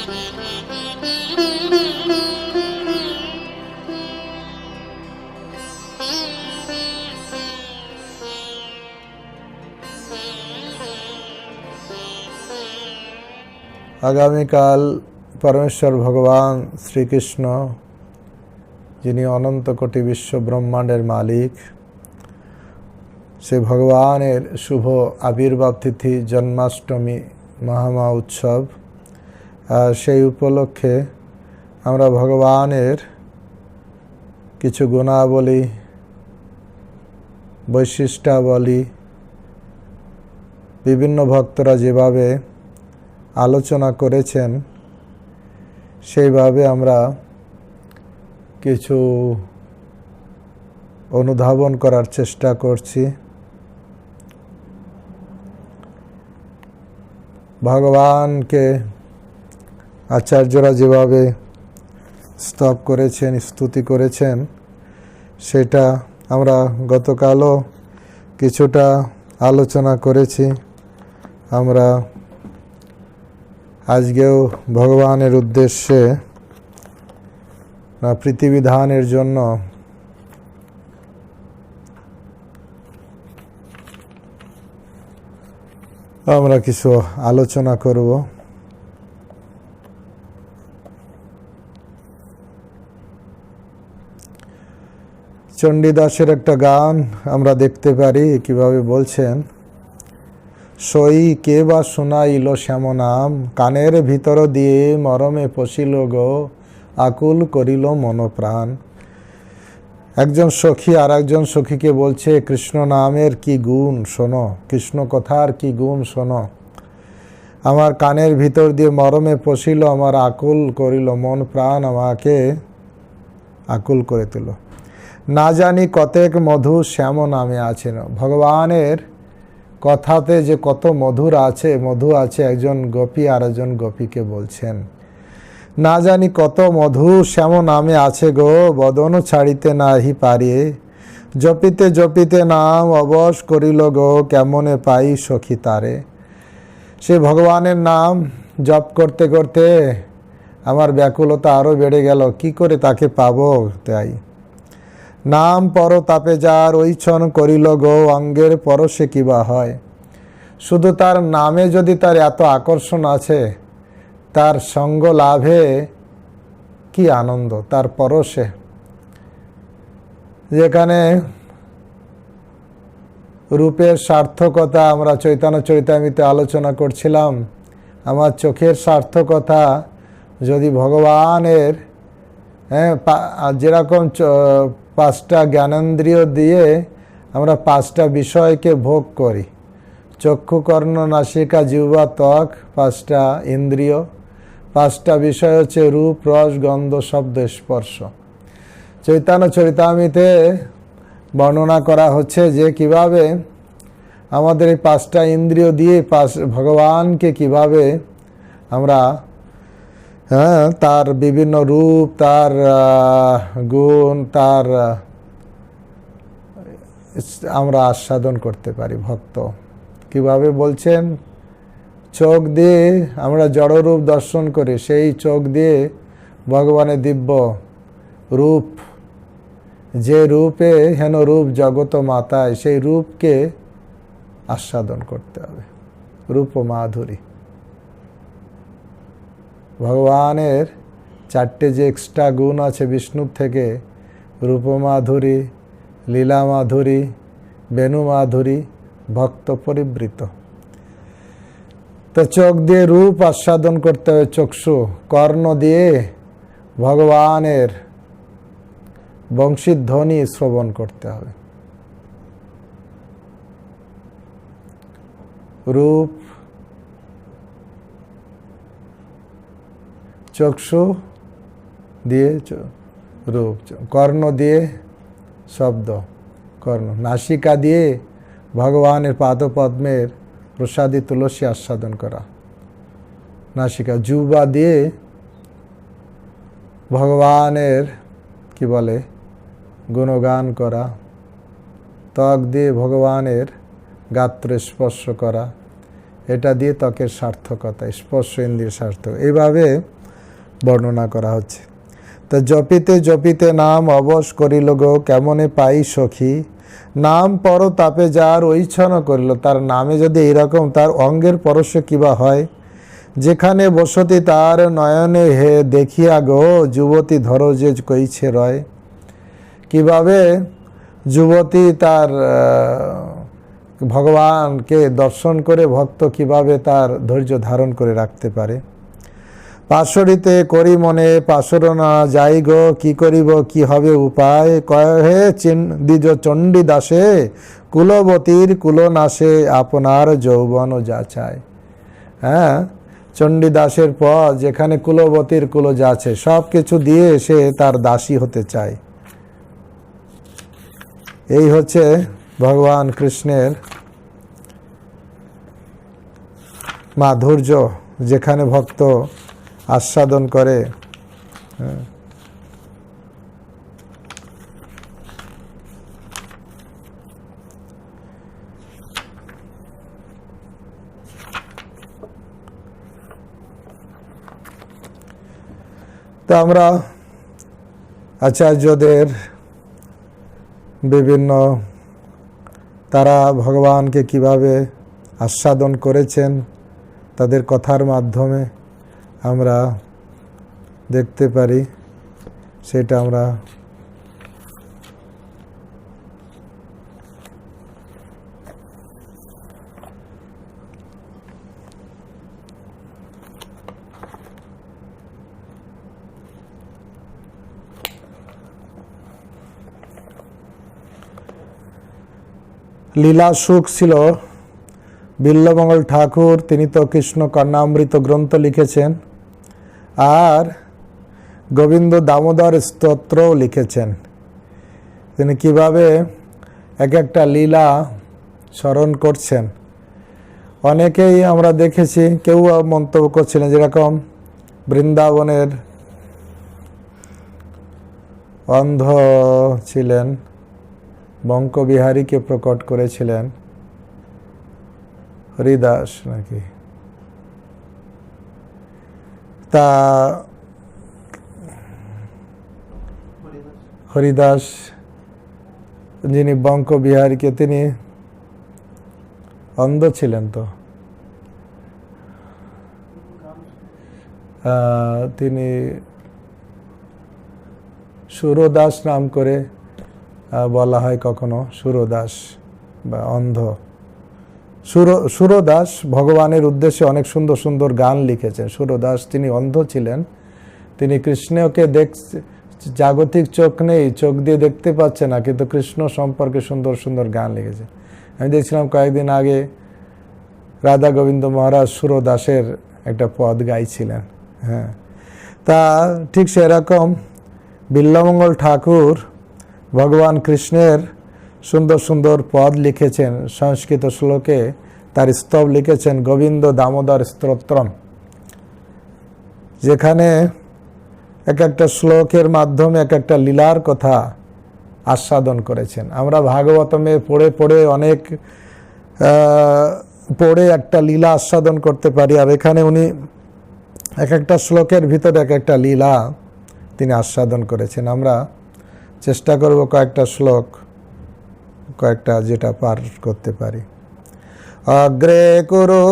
আগামীকাল পরমেশ্বর ভগবান শ্রীকৃষ্ণ, যিনি অনন্ত কোটি বিশ্ব ব্রহ্মাণ্ডের মালিক, সে ভগবানের শুভ আবির্ভাব তিথি জন্মাষ্টমী মহামা উৎসব। সেই উপলক্ষে আমরা ভগবানের কিছু গুণাবলী, বৈশিষ্ট্যাবলী বিভিন্ন ভক্তরা যেভাবে আলোচনা করেছেন সেইভাবে আমরা কিছু অনুধাবন করার চেষ্টা করছি। ভগবানকে আচার্যরা যেভাবে স্তব করেছেন, স্তুতি করেছেন, সেটা আমরা গতকালও কিছুটা আলোচনা করেছি। আমরা আজকেও ভগবানের উদ্দেশ্যে প্রীতিবিধানের জন্য আমরা কিছু আলোচনা করব। চণ্ডীদাসের একটা গান আমরা দেখতে পারি, কিভাবে বলছেন, সই কে বা শোনাইল শ্যাম নাম, কানের ভিতর দিয়ে মরমে পশিল গো, আকুল করিল মনপ্রাণ। একজন সখী আর একজন সখীকে বলছে, কৃষ্ণ নামের কি গুণ শোনো, কৃষ্ণ কথার কি গুণ শোনো। আমার কানের ভিতর দিয়ে মরমে পশিল, আমার আকুল করিল মন প্রাণ, আমাকে আকুল করে তুলো। না জানি কতেক মধু শ্যাম নামে আছে। ভগবানের কথাতে যে কত মধু আছে একজন গোপী আর একজন গোপীকে বলছেন। না জানি কত মধু শ্যাম নামে আছে গো, বদন ছাড়িতে নাহি পারে, জপিতে জপিতে নাম অবশ করিল গো, কেমনে পাই সখী তারে। সে ভগবানের নাম জপ করতে করতে আমার ব্যাকুলতা আরও বেড়ে গেল, কি করে তাকে পাবো। তাই নাম পর তাপে যার ওইছন করিল গো, অঙ্গের পরশে কিবা হয়। শুধু তার নামে যদি তার এত আকর্ষণ আছে, তার সঙ্গ লাভে কি আনন্দ, তার পরশে। যেখানে রূপের সার্থকতা আমরা চৈতন্য চরিতামৃতে আলোচনা করছিলাম, আমার চোখের সার্থকতা যদি ভগবানের যেরকম পাঁচটা জ্ঞানেন্দ্রিয় দিয়ে আমরা পাঁচটা বিষয়কে ভোগ করি, চক্ষু কর্ণ নাসিকা জিহ্বা ত্বক, পাঁচটা ইন্দ্রিয়, পাঁচটা বিষয় হচ্ছে রূপ রস গন্ধ শব্দ স্পর্শ। চৈতন্য চরিতামৃতে বর্ণনা করা হচ্ছে যে কিভাবে আমাদের এই পাঁচটা ইন্দ্রিয় দিয়ে ভগবানকে কিভাবে আমরা তার বিভিন্ন রূপ, তার গুণ, তার আমরা আস্বাদন করতে পারি। ভক্ত কিভাবে বলছেন, চোখ দিয়ে আমরা জড়রূপ দর্শন করি, সেই চোখ দিয়ে ভগবানের দিব্য রূপ, যে রূপে হেন রূপ জগত মাতায়, সেই রূপকে আস্বাদন করতে হবে। রূপ ও মাধুরী, ভগবানের চারটে যে এক্সট্রা গুণ আছে বিষ্ণুর থেকে, রূপ মাধুরী, লীলা মাধুরী, বেণু মাধুরী, ভক্ত পরিবৃত। তো চোখ দিয়ে রূপ আস্বাদন করতে হবে চক্ষু, কর্ণ দিয়ে ভগবানের বংশীধ্বনি শ্রবণ করতে হবে। রূপ চক্ষু দিয়ে রূপ, কর্ণ দিয়ে শব্দ, কর্ণ, নাসিকা দিয়ে ভগবানের পাদপদ্মের প্রসাদী তুলসী আস্বাদন করা, নাসিকা, জিহ্বা দিয়ে ভগবানের কি বলে গুণগান করা, ত্বক দিয়ে ভগবানের গাত্র স্পর্শ করা, এটা দিয়ে ত্বকের সার্থকতা, স্পর্শ ইন্দ্রিয় সার্থক। এইভাবে বর্ণনা করা হচ্ছে। তো জপিতে জপিতে নাম অবশ করিল গো, কেমনে পাই সখী, নাম পর তাপে যার ঐচ্ছন করিল। তার নামে যদি এইরকম তার অঙ্গের পরশ কিবা হয়, যেখানে বসতি তার নয়নে হে দেখিয়া গো, যুবতী ধরো যে কইছে রয়। কিভাবে যুবতী তার ভগবানকে দর্শন করে ভক্ত কিভাবে তার ধৈর্য ধারণ করে রাখতে পারে। পাশরিতে করি মনে পাশরনা যাই গো, কি করিব কি হবে উপায়, কহে দ্বিজ চণ্ডী দাসে, কুলবতীর কুলনাশে আপনার যৌবন যা চায়। হ্যাঁ, চণ্ডীদাসের পর যেখানে কুলবতীর কুল যাচ্ছে সব কিছু দিয়ে সে তার দাসী হতে চায়। এই হচ্ছে ভগবান কৃষ্ণের মাধুর্য, যেখানে ভক্ত আস্বাদন করে। তো আমরা আচার্যদের বিভিন্ন তারা ভগবানকে কিভাবে আস্বাদন করেছেন তাদের কথার মাধ্যমে আমরা দেখতে পারি, সেটা আমরা লীলা সুখ ছিল। বিল্লমঙ্গল ঠাকুর তিনি তো কৃষ্ণ কর্ণামৃত গ্রন্থ লিখেছেন, আর গোবিন্দ দামোদর স্তোত্রও লিখেছেন। তিনি কিভাবে এক একটা লীলা স্মরণ করছেন। অনেকেই আমরা দেখেছি, কেউ মন্তব্য করছিলেন, যেরকম বৃন্দাবনের অন্ধ ছিলেন, বঙ্কবিহারীকে প্রকট করেছিলেন হরিদাস নাকি, তা হরিদাস যিনি বঙ্কবিহারীকে, তিনি অন্ধ ছিলেন, তো তিনি সুরদাস নাম করে বলা হয় কখনো, সুরদাস বা অন্ধ। সুরদাস ভগবানের উদ্দেশ্যে অনেক সুন্দর সুন্দর গান লিখেছেন। সুরদাস তিনি অন্ধ ছিলেন, তিনি কৃষ্ণকে জাগতিক চোখ নেই, চোখ দিয়ে দেখতে পাচ্ছে না, কিন্তু কৃষ্ণ সম্পর্কে সুন্দর সুন্দর গান লিখেছেন। আমি দেখছিলাম কয়েকদিন আগে রাধা গোবিন্দ মহারাজ সুরদাসের একটা পদ গাইছিলেন। হ্যাঁ, তা ঠিক সেরকম বিল্লমঙ্গল ঠাকুর ভগবান কৃষ্ণের সুন্দর সুন্দর পদ লিখেছেন। সংস্কৃত শ্লোকে তার স্তব লিখেছেন গোবিন্দ দামোদর স্তোত্রম, যেখানে এক একটা শ্লোকের মাধ্যমে এক একটা লীলার কথা আস্বাদন করেছেন। আমরা ভাগবতমে পড়ে পড়ে অনেক পড়ে একটা লীলা আস্বাদন করতে পারি, আর এখানে উনি এক একটা শ্লোকের ভিতরে এক একটা লীলা তিনি আস্বাদন করেছেন। আমরা চেষ্টা করব কয়েকটা শ্লোক, কয়েকটা যেটা পার করতে পারি। অগ্রে কুরু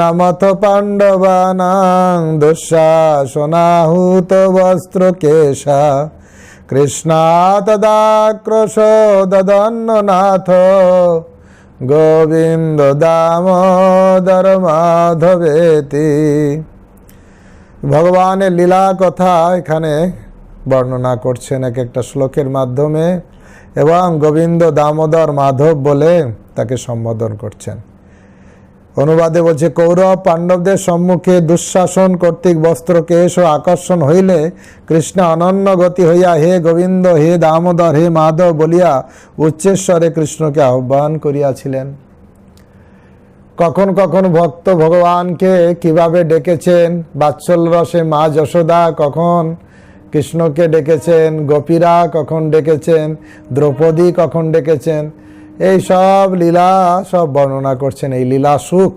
নামথ পাণ্ডবানাং দুঃশাসনাহুত বস্ত্র কেশা, কৃষ্ণাতদাক্রোশ দদন্ননাথ গোবিন্দ দামোদর মাধবেতি। ভগবানের লীলা কথা এখানে বর্ণনা করছেন এক একটা শ্লোকের মাধ্যমে, এবং গোবিন্দ দামোদর মাধব বলে তাকে সম্বোধন করছেন। অনুবাদে বলছে, কৌরব পাণ্ডবদের সম্মুখে দুঃশাসন কর্তৃক বস্ত্রকেশ ও আকর্ষণ হইলে কৃষ্ণ অনন্য গতি হইয়া হে গোবিন্দ, হে দামোদর, হে মাধব বলিয়া উচ্চেশ্বরে কৃষ্ণকে আহ্বান করিয়াছিলেন। কখন কখন ভক্ত ভগবানকে কিভাবে ডেকেছেন, বাৎসল্য রসে মা যশোদা কখন কৃষ্ণকে ডেকেছেন, গোপীরা কখন ডেকেছেন, দ্রৌপদী কখন ডেকেছেন, এই সব লীলা সব বর্ণনা করছেন। এই লীলা সুখ,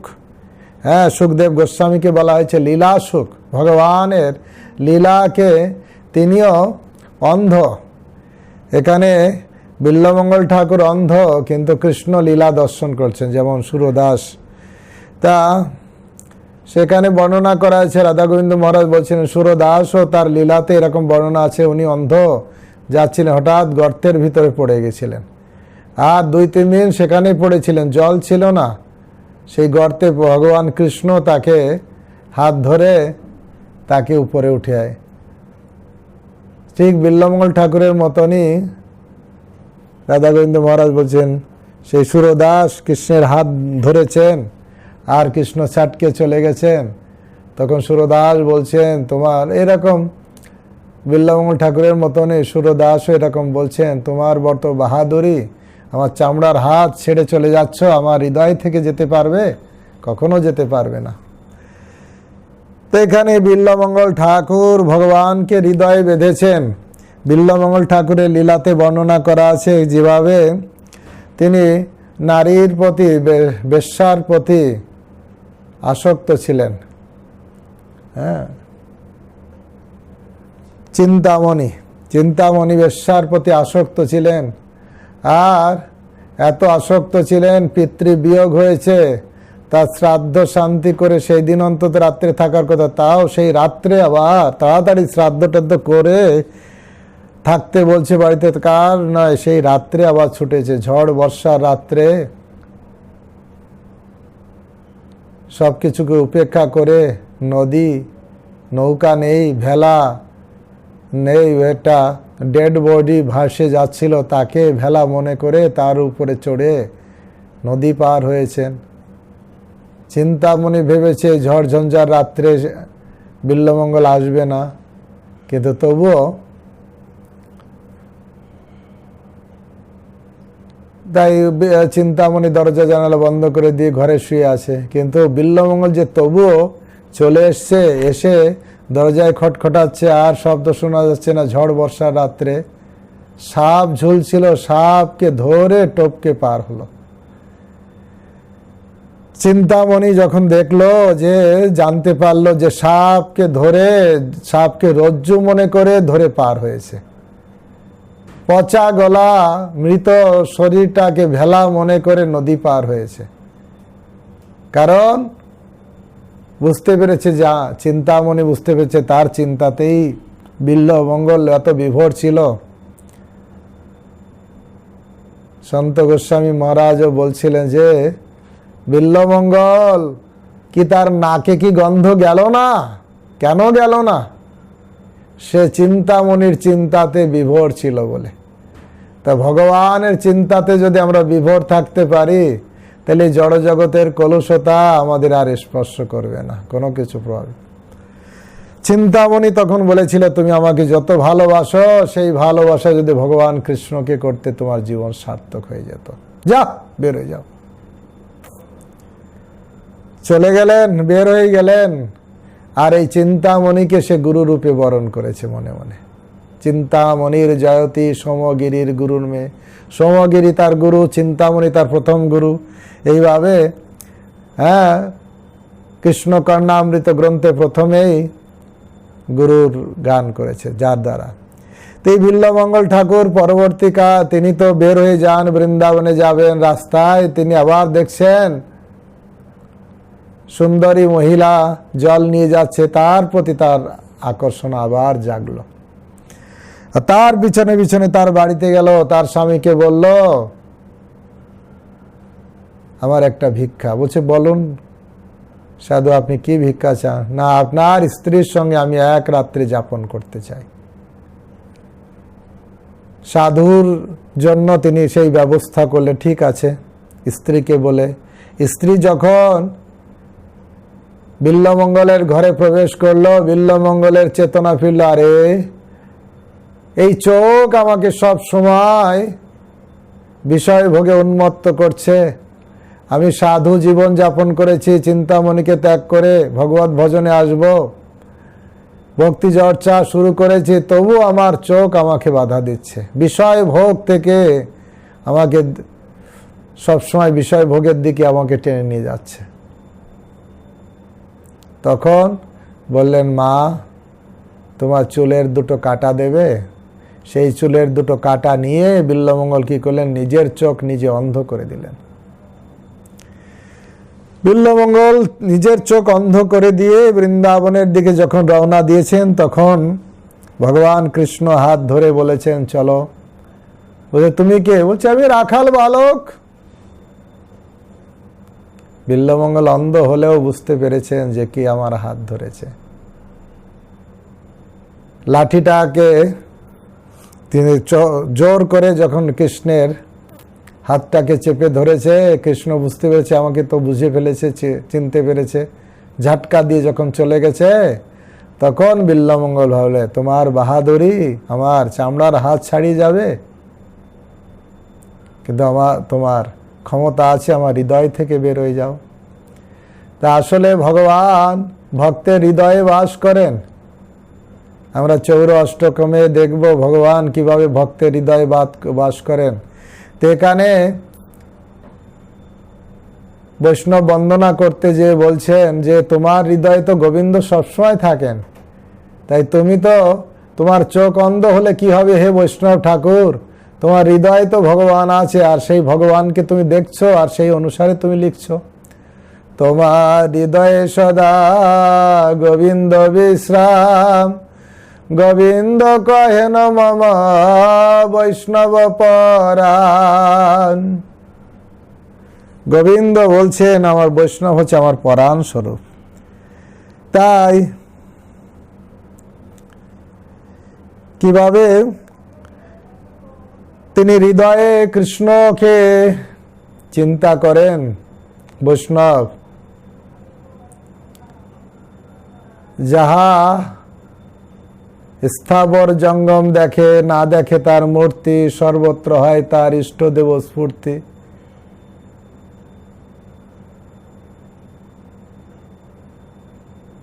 হ্যাঁ, সুখদেব গোস্বামীকে বলা হয়েছে লীলা সুখ। ভগবানের লীলাকে তিনিও অন্ধ। এখানে বিল্লমঙ্গল ঠাকুর অন্ধ, কিন্তু কৃষ্ণ লীলা দর্শন করছেন, যেমন সুরদাস। তা সেখানে বর্ণনা করা আছে, রাধা গোবিন্দ মহারাজ বলছিলেন সুরদাসও তার লীলাতে এরকম বর্ণনা আছে, উনি অন্ধ যাচ্ছিলেন, হঠাৎ গর্তের ভিতরে পড়ে গেছিলেন, আর 2-3 দিন সেখানেই পড়েছিলেন, জল ছিল না। সেই গর্তে ভগবান কৃষ্ণ তাকে হাত ধরে তাকে উপরে উঠে আয়। ঠিক বিল্লমঙ্গল ঠাকুরের মতনই রাধা গোবিন্দ মহারাজ বলছেন সেই সুরদাস কৃষ্ণের হাত ধরেছেন, আর কৃষ্ণ ছাটকে চলে গেছেন। তখন সুরদাস বলছেন তোমার এরকম, বিল্লমঙ্গল ঠাকুরের মতনই সুরদাসও এরকম বলছেন, তোমার বড় বাহাদুরি, আমার চামড়ার হাত ছেড়ে চলে যাচ্ছ, আমার হৃদয় থেকে যেতে পারবে? কখনো যেতে পারবে না। তো এখানে বিল্লমঙ্গল ঠাকুর ভগবানকে হৃদয়ে বেঁধেছেন। বিল্লমঙ্গল ঠাকুরের লীলাতে বর্ণনা করা আছে যেভাবে তিনি নারীর প্রতি, বেশ্যার প্রতি আসক্ত ছিলেন। হ্যাঁ, চিন্তামণি বেশ্যার প্রতি আসক্ত ছিলেন, আর এত আসক্ত ছিলেন পিতৃবিয়োগ হয়েছে, তার শ্রাদ্ধ শান্তি করে সেই দিন অন্তত রাত্রে থাকার কথা, তাও সেই রাত্রে আবার তাড়াতাড়ি শ্রাদ্ধ টাদ্ধ করে থাকতে বলছে বাড়িতে, কার নয় সেই রাত্রে আবার ছুটেছে, ঝড় বর্ষার রাত্রে সব কিছুকে উপেক্ষা করে, নদী, নৌকা নেই, ভেলা নেই, একটা ডেড বডি ভাসে যাচ্ছিল, তাকে ভেলা মনে করে তার উপরে চড়ে নদী পার হয়েছেন। চিন্তামণি ভেবেছে ঝড় ঝঞ্ঝার রাত্রে বিল্লমঙ্গল আসবে না, কিন্তু তবুও তাই চিন্তামণি দরজা জানালা বন্ধ করে দিয়ে ঘরে শুয়ে আছে। কিন্তু বিল্লমঙ্গল যে তবুও চলে এসছে, এসে দরজায় খটখটাচ্ছে, আর শব্দ শোনা যাচ্ছে না। ঝড় বর্ষার রাত্রে সাপ ঝুলছিল, সাপকে ধরে টপকে পার হলো। চিন্তামণি যখন দেখলো, যে জানতে পারলো যে সাপকে ধরে, সাপকে রজ্জু মনে করে ধরে পার হয়েছে, পচা গলা মৃত শরীরটাকে ভেলা মনে করে নদী পার হয়েছে। কারণ বুঝতে পেরেছে, যা চিন্তামণি বুঝতে পেরেছে, তার চিন্তাতেই বিল্লমঙ্গল এত বিভোর ছিল। সন্ত গোস্বামী মহারাজও বলছিলেন যে বিল্লমঙ্গল কি তার নাকে কি গন্ধ গেল না? কেন গেল না? সে চিন্তামণির চিন্তাতে বিভোর ছিল বলে। তা ভগবানের চিন্তাতে যদি আমরা বিভোর থাকতে পারি, তাহলে জড় জগতের কলুষতা আমাদের আর স্পর্শ করবে না, কোনো কিছু প্রভাব। চিন্তামণি তখন বলেছিল, তুমি আমাকে যত ভালোবাসো, সেই ভালোবাসা যদি ভগবান কৃষ্ণকে করতে, তোমার জীবন সার্থক হয়ে যেত। যা, বের হয়ে যাও। চলে গেলেন, বের হয়ে গেলেন। আর এই চিন্তামণিকে সে গুরু রূপে বরণ করেছে মনে মনে। চিন্তামণির জয়তী সোমগিরির গুরুর মেয়ে, সোমগিরি তার গুরু, চিন্তামণি তার প্রথম গুরু। এইভাবে কৃষ্ণ কর্ণামৃত গ্রন্থে প্রথমেই গুরুর গান করেছে, যার দ্বারা। তো এই বিল্লমঙ্গল ঠাকুর পরবর্তীকাল তিনি তো বের হয়ে যান, বৃন্দাবনে যাবেন। রাস্তায় তিনি আবার দেখছেন সুন্দরী মহিলা জল নিয়ে যাচ্ছে, তার প্রতি তার আকর্ষণ আবার জাগলো। তার পিছনে পিছনে তার বাড়িতে গেল, তার স্বামীকে বলল, আমার একটা ভিক্ষা। বলছে, বলুন সাধু, আপনি কি ভিক্ষা চান? না, আপনার স্ত্রীর সঙ্গে আমি এক রাত্রি যাপন করতে চাই। সাধুর জন্য তিনি সেই ব্যবস্থা করলে। ঠিক আছে, স্ত্রীকে বলে। স্ত্রী যখন বিল্লমঙ্গলের ঘরে প্রবেশ করলো, বিল্লমঙ্গলের চেতনা ফিরল, আরে এই চোখ আমাকে সব সময় বিষয় ভোগে উন্মত্ত করছে। আমি সাধু জীবন যাপন করেছি, চিন্তামণিকে ত্যাগ করে ভগবত ভজনে আসব, ভক্তি চর্চা শুরু করেছি, তবু আমার চোখ আমাকে বাধা দিচ্ছে। বিষয় ভোগ থেকে আমাকে সবসময় বিষয় ভোগের দিকে আমাকে টেনে নিয়ে যাচ্ছে। তখন বললেন, মা, তোমার চুলের দুটো কাঁটা দেবে। সেই চুলের দুটো কাঁটা নিয়ে বিল্বমঙ্গল কি করলেন, নিজের চোখ নিজে অন্ধ করে দিলেন। বিল্বমঙ্গল নিজের চোখ অন্ধ করে দিয়ে বৃন্দাবনের দিকে যখন রওনা দিয়েছেন, তখন ভগবান কৃষ্ণ হাত ধরে বলেছেন চলো। বলছে তুমি কে? বলছে আমি রাখাল বালক। বিল্বমঙ্গল অন্ধ হলেও বুঝতে পেরেছেন যে কি আমার হাত ধরেছে। লাঠিটাকে তিনি জোর করে যখন কৃষ্ণের হাতটাকে চেপে ধরেছে, কৃষ্ণ বুঝতে পেরেছে আমাকে তো বুঝে ফেলেছে, চিনতে পেরেছে। ঝাটকা দিয়ে যখন চলে গেছে, তখন বিল্বমঙ্গল ভাবলে তোমার বাহাদুরি, আমার চামড়ার হাত ছাড়িয়ে যাবে, কিন্তু তোমার ক্ষমতা আছে, আমার হৃদয় থেকে বের হয়ে যাও। তা আসলে ভগবান ভক্তের হৃদয়ে বাস করেন। আমরা চৌর অষ্টকমে দেখব ভগবান কিভাবে ভক্তের হৃদয়ে বাস করেন। তো এখানে বৈষ্ণব বন্দনা করতে যে বলছেন যে তোমার হৃদয়ে তো গোবিন্দ সবসময় থাকেন, তাই তুমি তো, তোমার চোখ অন্ধ হলে কি হবে হে বৈষ্ণব ঠাকুর, তোমার হৃদয়ে তো ভগবান আছে, আর সেই ভগবানকে তুমি দেখছো, আর সেই অনুসারে তুমি লিখছো। তোমার হৃদয়ে সদা গোবিন্দ বিশ্রাম, গোবিন্দ কহেন মম বৈষ্ণব পরাণ। গোবিন্দ বলছেন আমার বৈষ্ণব হচ্ছে আমার পরাণ স্বরূপ। তাই কিভাবে তিনি হৃদয়ে কৃষ্ণকে চিন্তা করেন বৈষ্ণব, যাহা স্থাবর জঙ্গম দেখে, না দেখে তার মূর্তি, সর্বত্র হয় তার ইষ্টদেব স্ফূর্তি।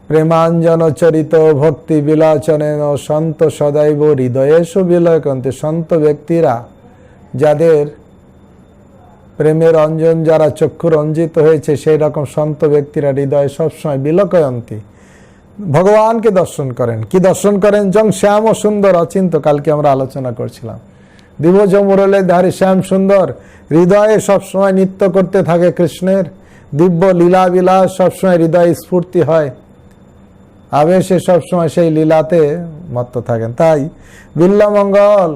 প্রেমাঞ্জন চরিত ভক্তি বিলাচনেন সন্ত সদৈব হৃদয়েষু বিলয়কন্তে। সন্ত ব্যক্তিরা যাদের প্রেমের অঞ্জন, যারা চক্ষু রঞ্জিত হয়েছে, সেই রকম সন্ত ব্যক্তিরা হৃদয়ে সবসময় বিলকয়ন্তী, ভগবানকে দর্শন করেন। কি দর্শন করেন? জং শ্যাম ও সুন্দর অচিন্ত, কালকে আমরা আলোচনা করছিলাম। দিবজ মুরলে ধারী শ্যাম সুন্দর, হৃদয়ে সবসময় নৃত্য করতে থাকে কৃষ্ণের দিব্য লীলা বিলাস, সবসময় হৃদয়ে স্ফূর্তি হয়, আবেশে সবসময় সেই লীলাতে মত্ত থাকেন। তাই বিল্বমঙ্গল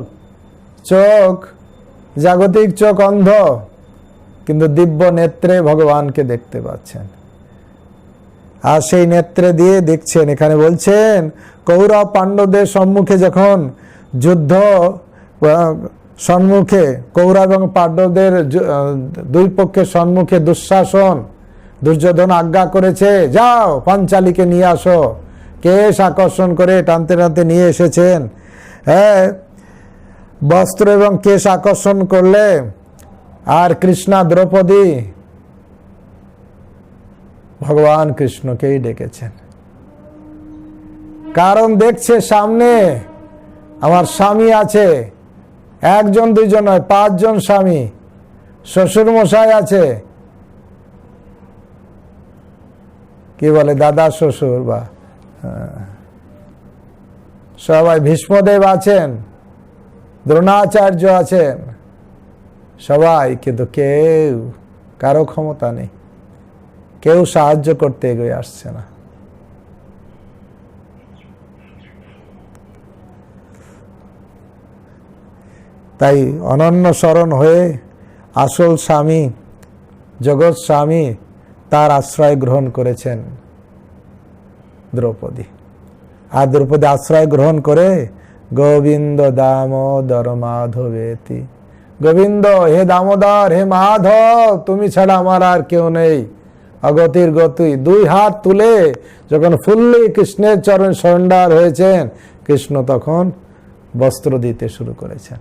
চোখ, জাগতিক চোখ অন্ধ, কিন্তু দিব্য নেত্রে ভগবানকে দেখতে পাচ্ছেন, আর সেই নেত্রে দিয়ে দেখছেন। এখানে বলছেন কৌরব পাণ্ডবদের সম্মুখে যখন যুদ্ধ সম্মুখে, কৌরব এবং পাণ্ডবদের দুই পক্ষের সম্মুখে দুঃশাসন, দুর্যোধন আজ্ঞা করেছে যাও পাঞ্চালীকে নিয়ে আসো, কেশ আকর্ষণ করে টানতে টানতে নিয়ে এসেছেন। হ্যাঁ, বস্ত্র এবং কেশ আকর্ষণ করলে, আর কৃষ্ণা দ্রৌপদী ভগবান কৃষ্ণকেই ডেকেছেন, কারণ দেখছে সামনে আমার স্বামী আছে, একজন দুইজন নয়, 5 জন স্বামী, শ্বশুর মশাই আছে, কি বলে দাদা শ্বশুর, বা সবাই, ভীষ্মদেব আছেন, দ্রোণাচার্য আছেন, সবাই, কিন্তু কেউ, কারো ক্ষমতা নেই, কেউ সাহায্য করতে এগিয়ে আসছে না। তাই অনন্য শরণ হয়ে আসল স্বামী, জগৎ স্বামী, তার আশ্রয় গ্রহণ করেছেন দ্রৌপদী। আর দ্রৌপদী আশ্রয় গ্রহণ করে গোবিন্দ দামোদর মাধবেতি, গোবিন্দ হে দামোদর, হে মাধব, তুমি ছাড়া আমার আর কেউ নেই, অগতির গতি। 2 হাত তুলে যখন ফুল্লি কৃষ্ণের চরণ সরেন্ডার হয়েছেন, কৃষ্ণ তখন বস্ত্র দিতে শুরু করেছেন।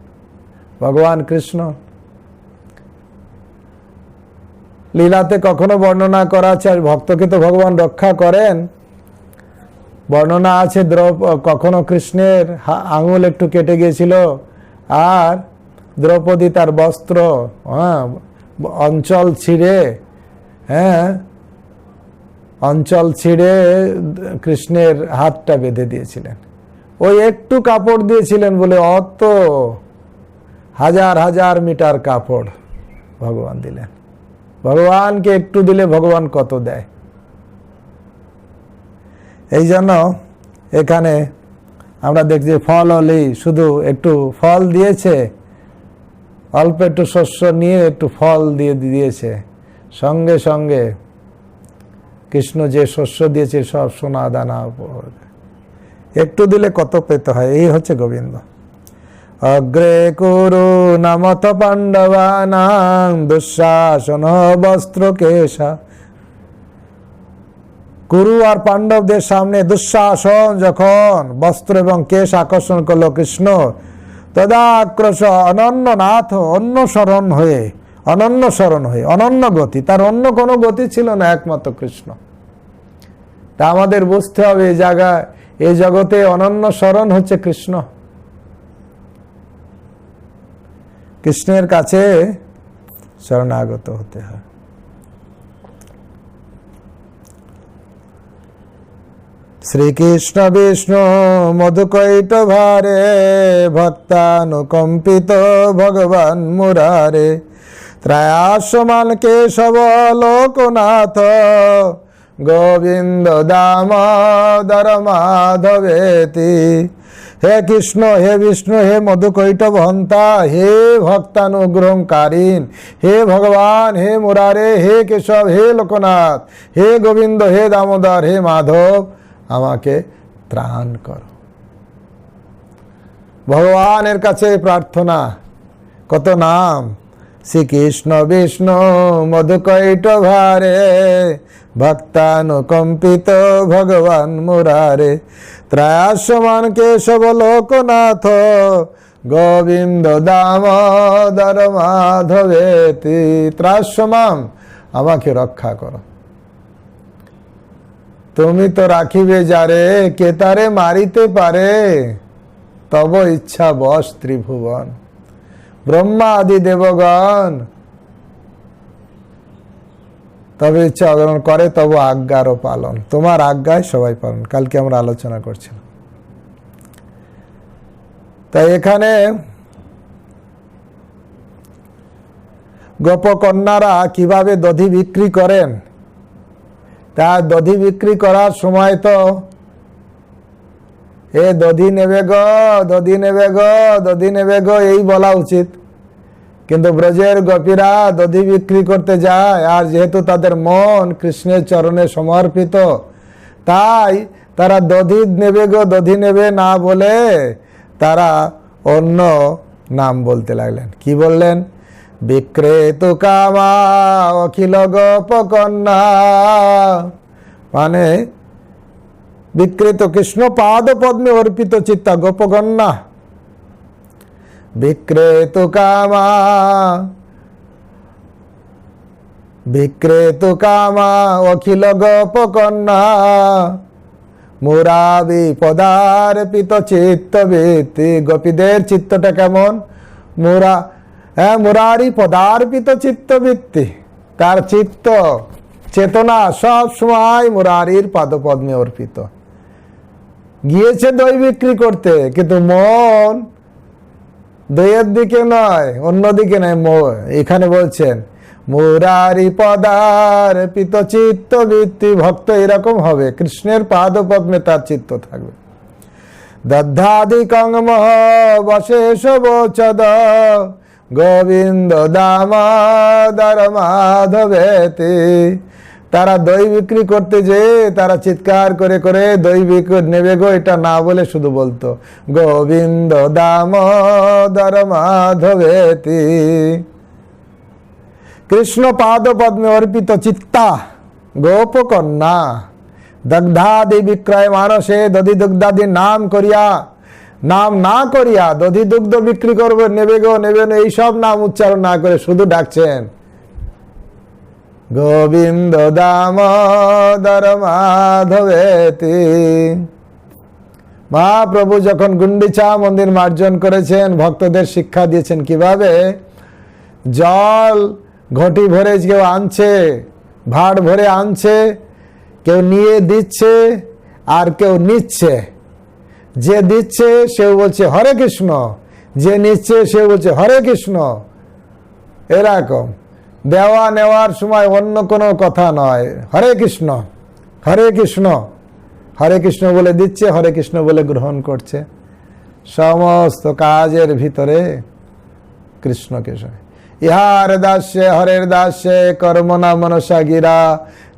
ভগবান কৃষ্ণ লীলাতে কখনো বর্ণনা করা আছে, আর ভক্তকে তো ভগবান রক্ষা করেন। বর্ণনা আছে কখনো কৃষ্ণের আঙুল একটু কেটে গিয়েছিল, আর দ্রৌপদী তার বস্ত্র অঞ্চল ছিঁড়ে, অঞ্চল ছিঁড়ে কৃষ্ণের হাতটা বেঁধে দিয়েছিলেন। ওই একটু কাপড় দিয়েছিলেন বলে অত হাজার হাজার মিটার কাপড় ভগবান দিলেন। ভগবানকে একটু দিলে ভগবান কত দেয়। এই জন্য এখানে আমরা দেখছি ফল হলেই শুধু একটু ফল দিয়েছে, অল্প একটু শস্য নিয়ে একটু ফল দিয়ে দিয়েছে, সঙ্গে সঙ্গে কৃষ্ণ যে শস্য দিয়েছে সব সোনা দানা একটু দিলে কত পেতে হয়। এই হচ্ছে গোবিন্দ। অগ্রে কুরু নামথ পাণ্ডবানাং দুঃশাসন বস্ত্র কেশা। কুরু আর পাণ্ডবদের সামনে দুঃশাসন যখন বস্ত্র এবং কেশ আকর্ষণ করলো কৃষ্ণ, তদাক্রোশ অনন্য নাথ অন্যসরণ হয়ে অনন্য গতি, তার অন্য কোনো গতি ছিল না, একমাত্র কৃষ্ণ। তা আমাদের বুঝতে হবে এই জায়গায়, এই জগতে অনন্য শরণ হচ্ছে কৃষ্ণ। কৃষ্ণের কাছে শরণাগত হতে হয়। শ্রীকৃষ্ণ বিষ্ণু মধুকৈট ভারে ভক্তানুকম্পিত ভগবান মুরারে ত্রয়াসমান কেশব লোকনাথ গোবিন্দ দামোদর মাধবেতি। হে কৃষ্ণ, হে বিষ্ণু, হে মধুকৈটভ হন্তা, হে ভক্তানুগ্রহকারীন, হে ভগবান, হে মুরারে, হে কেশব, হে লোকনাথ, হে গোবিন্দ, হে দামোদর, হে মাধব, আমাকে ত্রাণ করো। ভগবানের কাছে প্রার্থনা, কত নাম, শ্রীকৃষ্ণ বিষ্ণু মধুকৈট ভারে ভক্তানুকম্পিত ভগবান মুরারে ত্রয়াসমান কেশব লোকনাথ গোবিন্দ দামোদর মাধবেতি। ত্রাসমাম, আমাকে রক্ষা করো। তুমি তো রাখিবে যারে, কে তারে মারিতে পারে, তব ইচ্ছা বশ ত্রিভুবন। ব্রহ্মা আদি দেবগণ তবে ইচ্ছা অগ্রহণ করে, তব আজ্ঞারও পালন। তোমার আজ্ঞায় সবাই পালন। কালকে আমরা আলোচনা করছিলাম। তাই এখানে গোপকন্যারা কিভাবে দধি বিক্রি করেন, তা দধি বিক্রি করার সময় তো এ দধি নেবে গো, দধি নেবে গো, দধি নেবে গো, এই বলা উচিত। কিন্তু ব্রজের গোপীরা দধি বিক্রি করতে যায়, আর যেহেতু তাদের মন কৃষ্ণের চরণে সমর্পিত, তাই তারা দধি নেবে গো, দধি নেবে না বলে তারা অন্য নাম বলতে লাগলেন। কি বললেন? বিক্রেতু কামা অখিল গোপকন্যা, মানে বিক্রেত কৃষ্ণ পাদ পদ্মে অর্পিত চিত্তা গোপকন্যা। বিক্রেতু কামা, বিক্রেতু কামা অখিল গোপকন্যা মুরাবি পদার্পিত চিত্তবৃত্তি। গোপীদের চিত্তটা কেমন? মুরারি পদার্পিত চিত্তবৃত্তি, তার চিত্ত চেতনা সব সময় মুরারির পাদপদ্মে অর্পিত। গিয়েছে দই বিক্রি করতে, কিন্তু মন দইয়ের দিকে নয়, অন্যদিকে নয়। এখানে বলছেন মুরারি পদার্পিত চিত্তবৃত্তি। ভক্ত এরকম হবে, কৃষ্ণের পাদপদ্মে তার চিত্ত থাকবে। দদ্ধাধিকং মহ বশেষ বোচদ গোবিন্দ দামোদর মাধবেতি। তারা দই বিক্রি করতে যেয়ে তারা চিৎকার করে করে দই বিক্রি নেবে গো, এটা না বলে শুধু বলতো গোবিন্দ দামোদর মাধবেতি। কৃষ্ণ পাদ পদ্মে অর্পিত চিত্তা গোপকন্যা দগ্ধাদি বিক্রয় মানসে দধি দুগ্ধাদি নাম করিয়া, নাম না করিয়া দধি দুগ্ধ বিক্রি করবে, নেবে গো নেবে না, এইসব নাম উচ্চারণ না করে শুধু ডাকছেন গোবিন্দ দামোদর মাধবেতি। মহাপ্রভু যখন গুন্ডিচা মন্দির মার্জন করেছেন, ভক্তদের শিক্ষা দিয়েছেন কিভাবে জল ঘটি ভরে কেউ আনছে, ভাঁড় ভরে আনছে, কেউ নিয়ে দিচ্ছে আর কেউ নিচ্ছে। যে দিচ্ছে সেও বলছে হরে কৃষ্ণ, যে নিচ্ছে সেও বলছে হরে কৃষ্ণ। এরকম দেওয়া নেওয়ার সময় অন্য কোনো কথা নয়, হরে কৃষ্ণ হরে কৃষ্ণ, হরে কৃষ্ণ বলে দিচ্ছে, হরে কৃষ্ণ বলে গ্রহণ করছে। সমস্ত কাজের ভিতরে কৃষ্ণকে ইহার দাস্যে হরের দাস্যে কর্মনা মনসা গিরা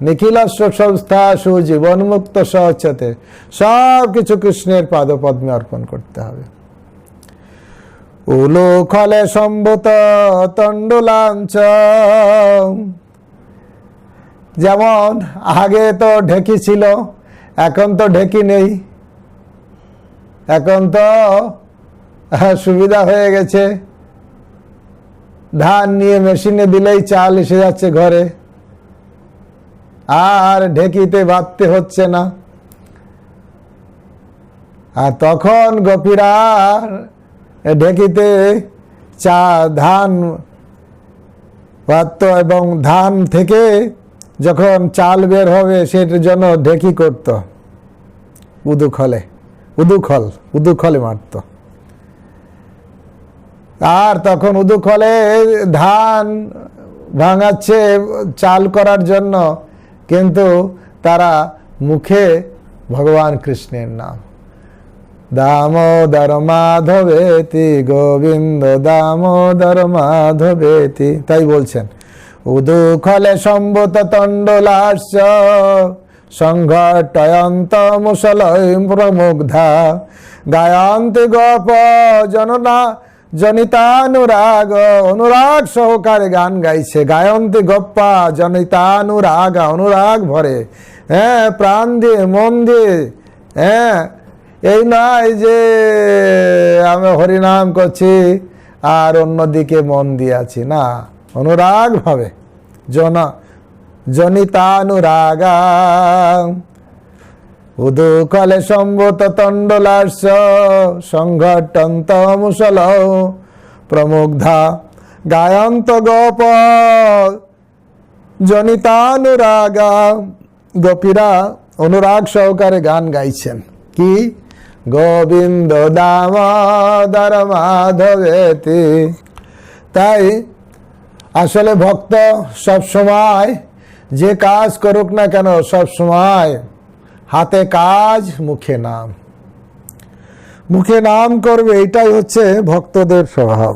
নিখিলস্ব সংস্থা সুজীবন মুক্ত সহচতে। সব কিছু কৃষ্ণের পাদপদ্মে অর্পণ করতে হবে। উলুখলে সম্ভূত তণ্ডুলাঞ্চ, যেমন আগে তো ঢেকি ছিল, এখন তো ঢেকি নেই, এখন তো সুবিধা হয়ে গেছে, ধান নিয়ে মেশিনে দিলেই চাল এসে যাচ্ছে ঘরে, আর ঢেকিতে বাঁধতে হচ্ছে না। আর তখন গোপীরা ঢেকিতে ধান বাঁধত, এবং ধান থেকে যখন চাল বের হবে সেটার জন্য ঢেকি করত, উদুখলে মারত। আর তখন উদুখলে ধান ভাঙাচ্ছে চাল করার জন্য, কিন্তু তারা মুখে ভগবান কৃষ্ণের নাম, দামোদর মাধবেতি গোবিন্দ দামোদর মাধবেতি, তাই বলছেন উদুখলে সম্ভূত তণ্ডলাস্য সংঘটয়ন্ত মুসলয় প্রমুগ্ধা গায়ন্তি গোপ জননা জনিতানুরাগ, অনুরাগ সহকারে গান গাইছে। গায়ন্তি গোপ্পা জনিতানুরাগ, অনুরাগ ভরে, হ্যাঁ, প্রাণ দিয়ে মন দিয়ে। হ্যাঁ, এই নয় যে আমি হরিনাম করছি আর অন্যদিকে মন দিয়ে আছি, না, অনুরাগ ভাবে জনিতানুরাগা উদুকলে সম্ভূত তণ্ডলাস্য সংঘটন্ত মুসল প্রমুগ্ধা গায়ন্ত গোপ জনিতানুরাগা। গোপীরা অনুরাগ সহকারে গান গাইছেন, কি গোবিন্দ দামোদর মাধবেতি। তাই আসলে ভক্ত সব সময় যে কাজ করুক না কেন, সব সময় হাতে কাজ মুখে নাম, মুখে নাম করবে, এটাই হচ্ছে ভক্তদের স্বভাব।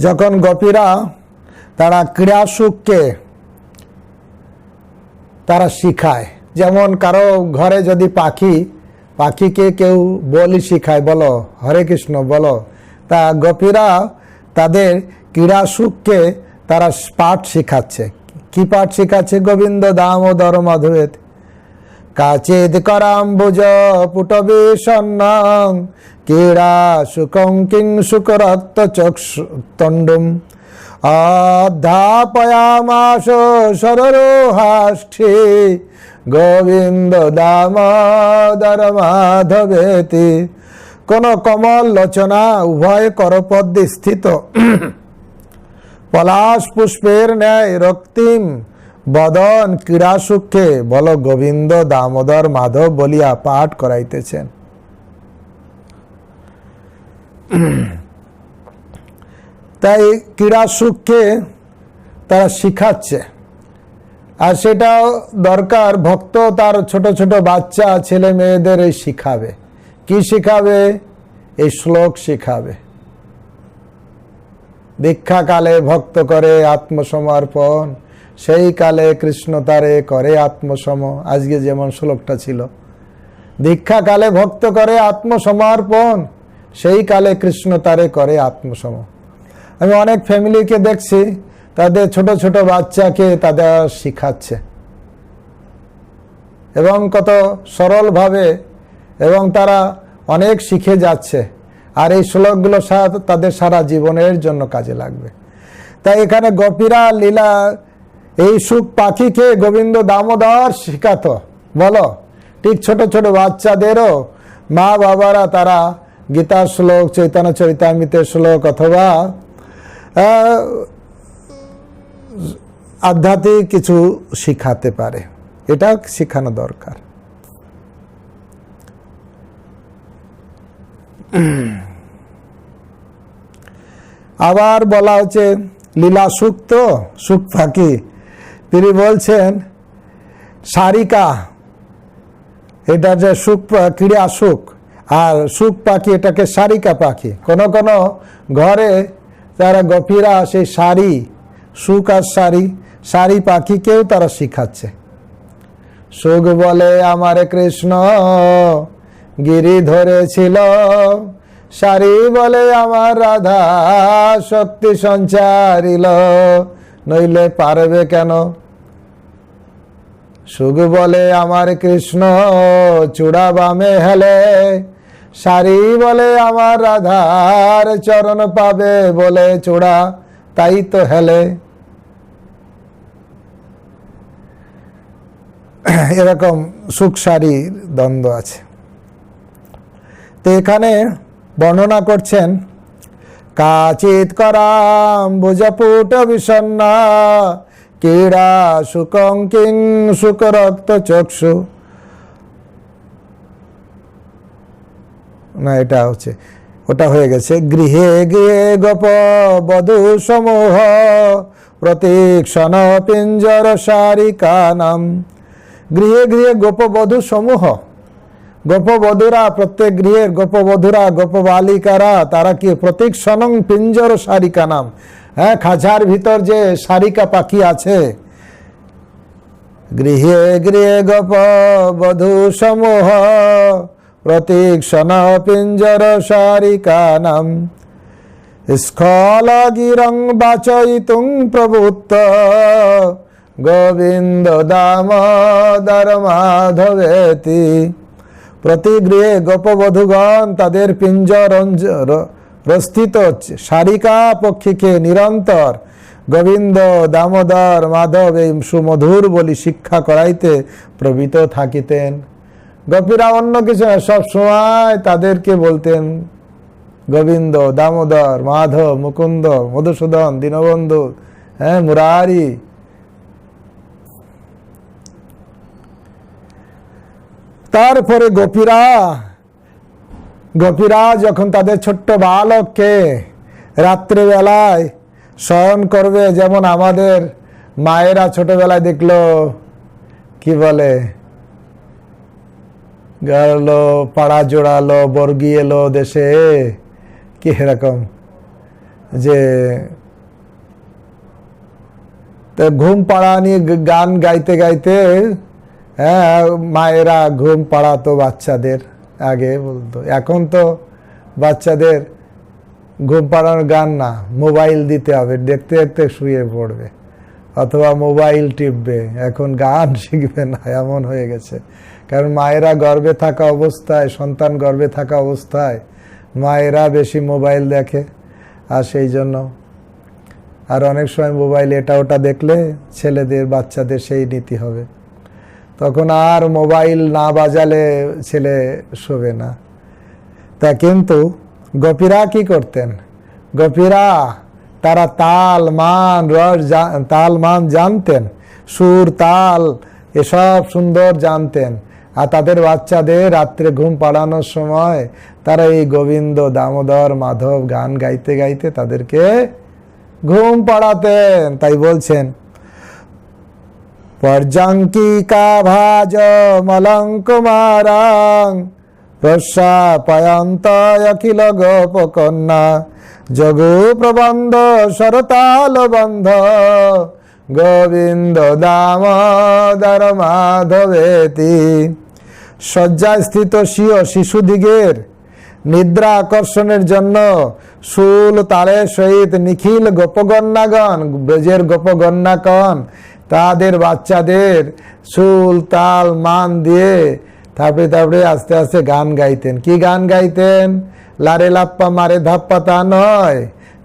যখন গোপীরা তারা ক্রীড়া সুখকে তারা শিখায়, যেমন কারো ঘরে যদি পাখিকে কেউ বলি শিখায়, বলো হরে কৃষ্ণ বলো, তা গোপীরা তাদের ক্রীড়া সুখকে তারা পাঠ শিখাচ্ছে। কি পাঠ শিখাচ্ছে? গোবিন্দ দামোদর মাধবেত কাচিদ করাম্বুজ পুটবিষণ্ণং ক্রীড়া সুখং কিং সুকরক্ত চক্ষুতণ্ডুম অধ্যাপয়ামাস সরোহাষ্ঠী গোবিন্দ দামোদর মাধবেতি। কোন কমল লোচনা উভয় করপদ্মে স্থিত পলাশ পুষ্পের ন্যায় রক্তিম বদন ক্রীড়া সুখে বল গোবিন্দ দামোদর মাধব বলিয়া পাঠ করাইতেছেন। তাই ক্রীড়া সুখকে তারা শিখাচ্ছে, আর সেটাও দরকার। ভক্ত তার ছোট ছোট বাচ্চা ছেলে মেয়েদের শিখাবে। কি শিখাবে? এই শ্লোক শিখাবে। দীক্ষাকালে ভক্ত করে আত্মসমর্পণ, সেই কালে কৃষ্ণ তারে করে আত্মসম। আজকে যেমন শ্লোকটা ছিল, দীক্ষাকালে ভক্ত করে আত্মসমর্পণ, সেই কালে কৃষ্ণ তারে করে আত্মসম। আমি অনেক ফ্যামিলিকে দেখছি, তাদের ছোট ছোট বাচ্চাকে তাদের শিখাচ্ছে, এবং কত সরলভাবে, এবং তারা অনেক শিখে যাচ্ছে। আর এই শ্লোকগুলো তাদের সারা জীবনের জন্য কাজে লাগবে। তাই এখানে গোপীরা লীলা এই সুখ পাখিকে গোবিন্দ দামোদর শিখাতো, বলো। ঠিক ছোট ছোট বাচ্চাদেরও মা বাবারা তারা গীতার শ্লোক, চৈতন্য চরিতামৃতের শ্লোক, অথবা আধ্যাত্মিক কিছু শিখাতে পারে, এটা শেখানো দরকার। আবার বলা হচ্ছে লীলা সুখ, তো সুখ পাখি, তিনি বলছেন সারিকা, এটা যে সুখ ক্রীড়া সুখ, আর সুখ পাখি এটাকে সারিকা পাখি। কোন কোন ঘরে তারা গোপীরা সেই শাড়ি, সুখ আর শাড়ি পাখিকেও তারা শিখাচ্ছে। সুখ বলে আমার কৃষ্ণ গিরি ধরেছিল, শাড়ি বলে আমার রাধা শক্তি সঞ্চারিল, নইলে পারবে কেন। সুখ বলে আমার কৃষ্ণ চূড়া বামে হেলে, শাড়ি বলে আমার রাধার চরণ পাবে বলে চূড়া তাই তো হেলে। এরকম সুখ শাড়ির দ্বন্দ্ব আছে। তো এখানে বর্ণনা করছেন কাচিত করাম ভুজপুট বিষণ্ণা ক্রীড়া সুকং কিং সুখ রক্ত চক্ষু। না, এটা হচ্ছে, ওটা হয়ে গেছে। গৃহে গৃহে গোপ বধূ সমূহ প্রতীক্ষণ পিঞ্জর সারিকা নাম। গৃহে গৃহে গোপবধূ সমূহ, গোপবধূরা, প্রত্যেক গৃহের গোপবধূরা, গোপবালিকারা, তারা কি প্রতীক্ষণং পিঞ্জর সারিকা নাম। হ্যাঁ, খাঁচার ভিতর যে সারিকা পাখি আছে। গৃহে গৃহে গোপবধূ সমূহ প্রতীক্ষণ পিঞ্জর সারিকা নাম। স্খল গিরং বাচয়িতুং প্রভুত্ব গোবিন্দ দামোদর মাধবেতি। প্রতি গৃহে গোপবধূগণ তাদের পিঞ্জর রস্থিত সারিকা পক্ষীকে নিরন্তর গোবিন্দ দামোদর মাধব এই সুমধুর বলি শিক্ষা করাইতে প্রবৃত থাকিতেন। গোপীরা অন্য কিছু সব সময় তাদেরকে বলতেন গোবিন্দ, দামোদর, মাধব, মুকুন্দ, মধুসূদন, দীনবন্ধু, হ্যাঁ, মুরারি। তারপরে গোপীরা যখন তাদের ছোট্ট বালককে রাত্রেবেলায় শয়ন করবে, যেমন আমাদের মায়েরা ছোটবেলায় দেখলো কি বলে, গেল পাড়া জোড়ালো বর্গি এলো দেশে, কি এরকম যে ঘুম পাড়া নিয়ে গান গাইতে গাইতে, হ্যাঁ, মায়েরা ঘুম পাড়াতো বাচ্চাদের, আগে বলতো। এখন তো বাচ্চাদের ঘুম পাড়ানোর গান না, মোবাইল দিতে হবে, দেখতে দেখতে শুয়ে পড়বে অথবা মোবাইল টিপবে, এখন গান শিখবে না, এমন হয়ে গেছে। কারণ মায়েরা গর্ভে থাকা অবস্থায়, সন্তান গর্ভে থাকা অবস্থায় মায়েরা বেশি মোবাইল দেখে, আর সেই জন্য আর অনেক সময় মোবাইল এটা ওটা দেখলে ছেলেদের, বাচ্চাদের সেই নীতি হবে, তখন আর মোবাইল না বাজালে ছেলে শোবে না। তা কিন্তু গোপীরা কি করতেন, গোপীরা তারা তাল মান রস, তাল মান জানতেন, সুর তাল এসব সুন্দর জানতেন। আর তাদের বাচ্চাদের রাত্রে ঘুম পাড়ানোর সময় তারা এই গোবিন্দ দামোদর মাধব গান গাইতে গাইতে তাদেরকে ঘুম পাড়াতেন। তাই বলছেন পর্যাঙ্কিকা ভাজ মলঙ্কুমারাং প্রস্যাপয়ন্ত অখিল গোপকন্যা জগু প্রবন্ধ শরতাল বন্ধ গোবিন্দ দামোদর মাধবেতি। শয্যায় স্থিত শিশুদিগের নিদ্রা আকর্ষণের জন্য সুল তালের সহিত নিখিল গোপগণ্যাগণ, ব্রজের গোপগণ্যাগণ তাদের বাচ্চাদের সুল তাল মান দিয়ে তারপরে আস্তে আস্তে গান গাইতেন। কি গান গাইতেন? লারে লাপ্পা মারে ধাপ্পা তা নয়,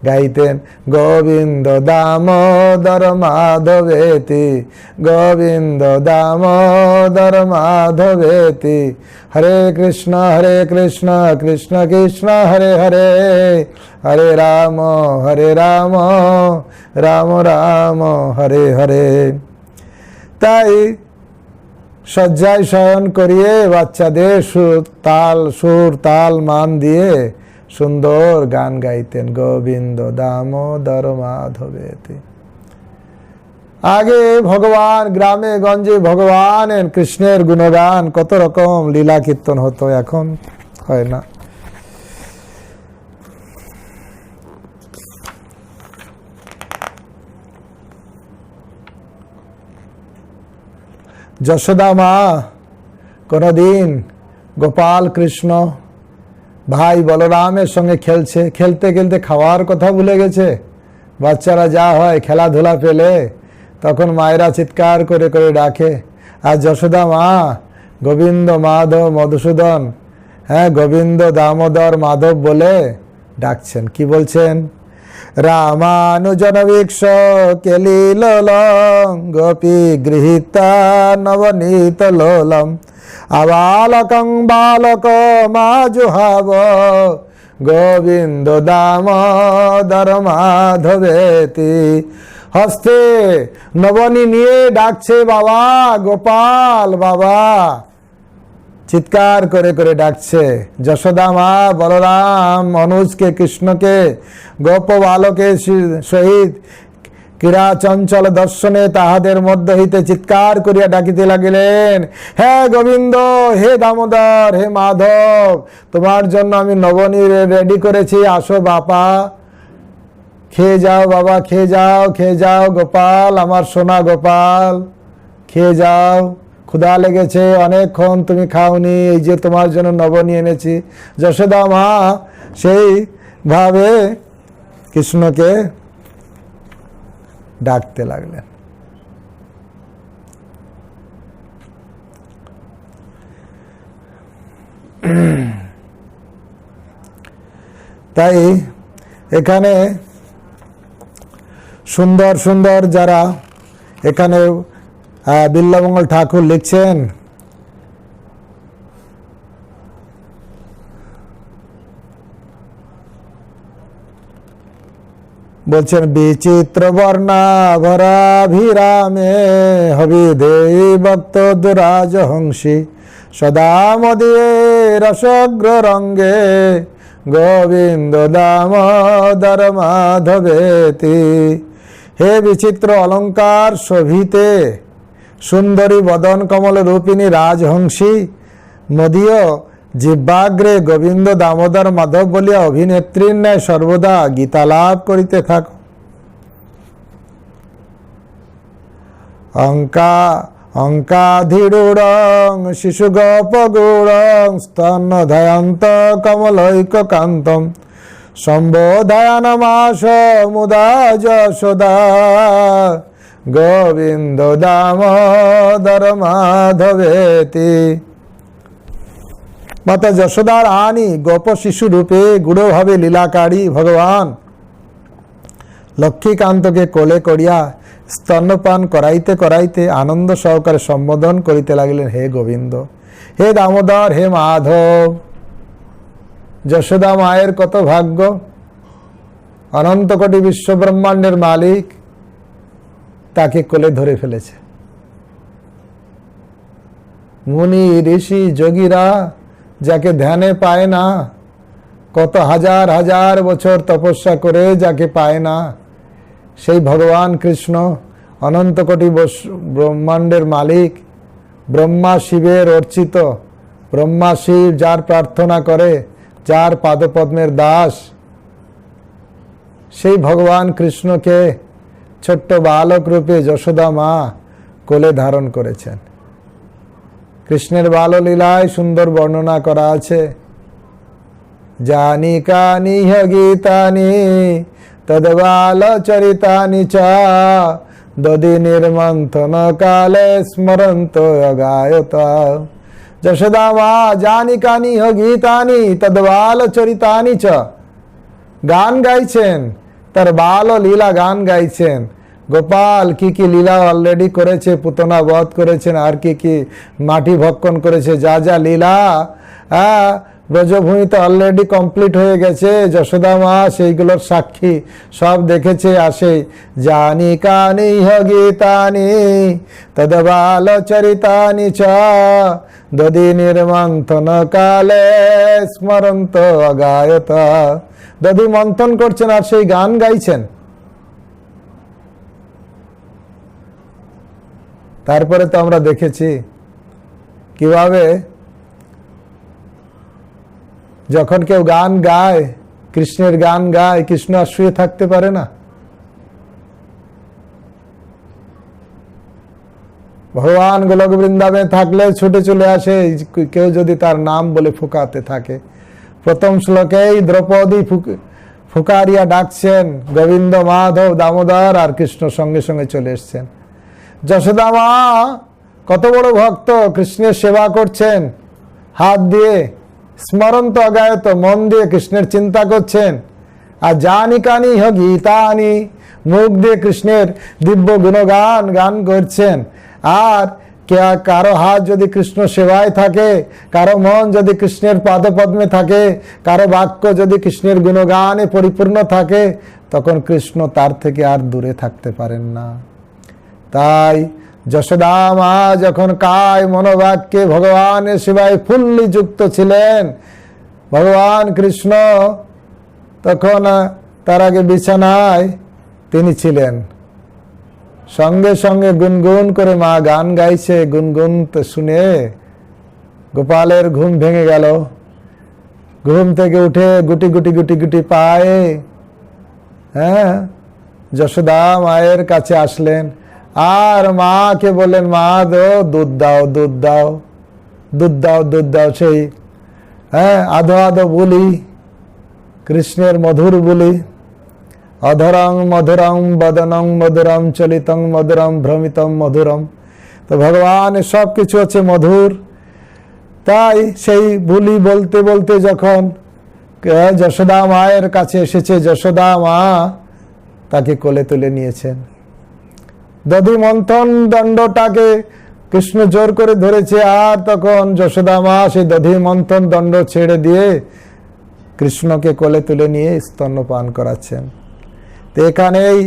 গাইতেন গোবিন্দ দামোদর মাধবেতি, গোবিন্দ দামোদর মাধবেতি, হরে কৃষ্ণ কৃষ্ণ কৃষ্ণ হরে হরে, হরে রাম রাম রাম হরে হরে। তাই শয্যায় শয়ন করিয়ে বাচ্চাদের সুর তাল মান দিয়ে সুন্দর গান গাইতেন গোবিন্দ দামোদর মাধবেতি। আগে ভগবান গ্রামে গঞ্জে ভগবান কৃষ্ণের গুণগান কত রকম লীলা কীর্তন হতো, এখন হয় না। যশোদা মা কোনদিন গোপাল কৃষ্ণ ভাই বলরামের সঙ্গে খেলছে, খেলতে খেলতে খাওয়ার কথা ভুলে গেছে। বাচ্চারা যা হয় খেলাধুলা পেলে তখন মায়েরা চিৎকার করে করে ডাকে, আর যশোদা মা গোবিন্দ মাধব মধুসূদন, গোবিন্দ দামোদর মাধব বলে ডাকছেন। কি বলছেন? রামানুজন বীক্ষ কেলিলোলং গোপী গৃহীতা নবনীত লোলম আবালকং বালক মাজুহাব গোবিন্দ দামোদর মাধবেতি। হস্তে নবনী নিয়ে ডাকছে বাবা গোপাল বাবা, চিৎকার করে করে ডাকছে। যশোদা মা বলরাম অনুজকে কৃষ্ণকে গোপ বালকের সহিত ক্রীড়া চঞ্চল দর্শনে তাহাদের মধ্য হইতে চিৎকার করিয়া ডাকিতে লাগিলেন, হে গোবিন্দ, হে দামোদর, হে মাধব, তোমার জন্য আমি নবনী রেডি করেছি, আসো বাপা, খেয়ে যাও বাবা, খেয়ে যাও, খেয়ে যাও গোপাল, আমার সোনা গোপাল, খেয়ে যাও, ক্ষুধা লেগেছে অনেকক্ষণ তুমি খাওনি, এই যে তোমার জন্য নবনী এনেছি। যশোদা মা সেই ভাবে কৃষ্ণকে ডাকতে লাগলেন। তাই এখানে সুন্দর সুন্দর যারা এখানে বিল্লমঙ্গল ঠাকুর লিখছেন, বলছেন বিচিত্র বর্ণাভরাভিরামে হবিদেয়ী ভক্ত দুরাজহংসী সদা মদিয়ে রসগ্র রঙ্গে গোবিন্দ দামোদর মাধবেতি। হে বিচিত্র অলঙ্কার শোভিতে সুন্দরী বদন কমল রূপিণী রাজহংসী মদীয় জিহ্বাগ্রে গোবিন্দ দামোদর মাধব বলিয়া অভিনেত্রীর ন্যায় সর্বদা গীতালাপ করিতে থাক। অঙ্কাধিরূঢ়ং শিশু গোপগূঢ়ং স্তন্যধায়ন্ত কমলৈক কান্তম সম্বোধয়ানমাস মুদা যশোদা গোবিন্দ দামোদর মাধবেতি। মাতা যশোদার আনি গোপ শিশু রূপে গূঢ়ভাবে লীলাকারী ভগবান লক্ষ্মীকান্তকে কোলে করিয়া স্তন্যপান করাইতে করাইতে আনন্দ সহকারে সম্বোধন করিতে লাগিলেন, হে গোবিন্দ, হে দামোদর, হে মাধব। যশোদা মায়ের কত ভাগ্য, অনন্ত কোটি বিশ্ব ব্রহ্মাণ্ডের মালিক তাকে কোলে ধরে ফেলেছে। মুনি ঋষি যোগীরা যাকে ধ্যানে পায় না, কত হাজার হাজার বছর তপস্যা করে যাকে পায় না, সেই ভগবান কৃষ্ণ অনন্ত কোটি ব্রহ্মাণ্ডের মালিক, ব্রহ্মা শিবের অর্চিত, ব্রহ্মা শিব যার প্রার্থনা করে, যার পাদপদ্মের দাস, সেই ভগবান কৃষ্ণকে ছোট্ট বালক রূপে যশোদা মা কোলে ধারণ করেছেন। কৃষ্ণের বাললীলায় সুন্দর বর্ণনা করা আছে, জানি কানি গীতানি তদ্বাল চরিতানি চ দধি নির্মন্থন কালে স্মরন্ত গায়ত। যশোদা মা জানি কানি গীতানি তদ্বাল চরিতানি চ গান গাইছেন তার বাল ও লীলা গান গাইছেন। গোপাল কি কি লীলা অলরেডি করেছে, পুতনা বধ করেছেন, আর কি কি মাটি ভক্ষণ করেছে, যা যা লীলা ব্রজভূমিতে অলরেডি কমপ্লিট হয়ে গেছে। যশোদা মা সেইগুলোর সাক্ষী, সব দেখেছে। আসে জানি কানি গীতানি তদবাল চরিতানি চ দধি নির্মন্থন কালে স্মরন্ত অগায়তা। দধি মন্থন করছেন আর সেই গান গাইছেন। তারপরে তো আমরা দেখেছি কিভাবে যখন কেউ গান গায়, কৃষ্ণের গান গায়, কৃষ্ণ আর শুয়ে থাকতে পারে না। ভগবান গোলক বৃন্দাবনে থাকলে ছুটে চলে আসে কেউ যদি তার নাম বলে ফুকাতে থাকে। প্রথম শ্লোকেই দ্রৌপদী ফুকারিয়া ডাকছেন গোবিন্দ মাধব দামোদর, আর কৃষ্ণ সঙ্গে সঙ্গে চলে এসছেন। যশোদা মা কত বড় ভক্ত, কৃষ্ণের সেবা করছেন হাত দিয়ে, স্মরন্ত অগায়ত, মন দিয়ে কৃষ্ণের চিন্তা করছেন। আর জানি কানি গীতানি, মুখ দিয়ে কৃষ্ণের দিব্য গুণগান গান করছেন। আর কারো হাত যদি কৃষ্ণ সেবায় থাকে, কারো মন যদি কৃষ্ণের পাদপদ্মে থাকে, কারো বাক্য যদি কৃষ্ণের গুণগানে পরিপূর্ণ থাকে, তখন কৃষ্ণ তার থেকে আর দূরে থাকতে পারেন না। তাই যশোদা মা যখন কায় মনোবাক্যে ভগবানের সেবায় ফুল্লি যুক্ত ছিলেন, ভগবান কৃষ্ণ তখন তার আগে বিছানায় তিনি ছিলেন। সঙ্গে সঙ্গে গুনগুন করে মা গান গাইছে, গুনগুন শুনে গোপালের ঘুম ভেঙে গেল। ঘুম থেকে উঠে গুটি গুটি গুটি গুটি পায়ে যশোদা মায়ের কাছে আসলেন, আর মাকে বললেন, মা দো দুধ দাও, দুধ দাও, দুধ দাও, দুধ দাও। সেই আধো আধো বলি, কৃষ্ণের মধুর বলি, অধরং মধুরং বদনং মধুরম চলিতং মধুরম ভ্রমিতং মধুরম। তো ভগবানের সব কিছু হচ্ছে মধুর। তাই সেই বুলি বলতে বলতে যখন যশোদা মায়ের কাছে এসেছে, যশোদা মা তাকে কোলে তুলে নিয়েছেন। দধি মন্থন দণ্ডটাকে কৃষ্ণ জোর করে ধরেছে, আর তখন যশোদা মা সেই দধি মন্থন দণ্ড ছেড়ে দিয়ে কৃষ্ণকে কোলে তুলে নিয়ে স্তন্যপান করাচ্ছেন। তো এখানেই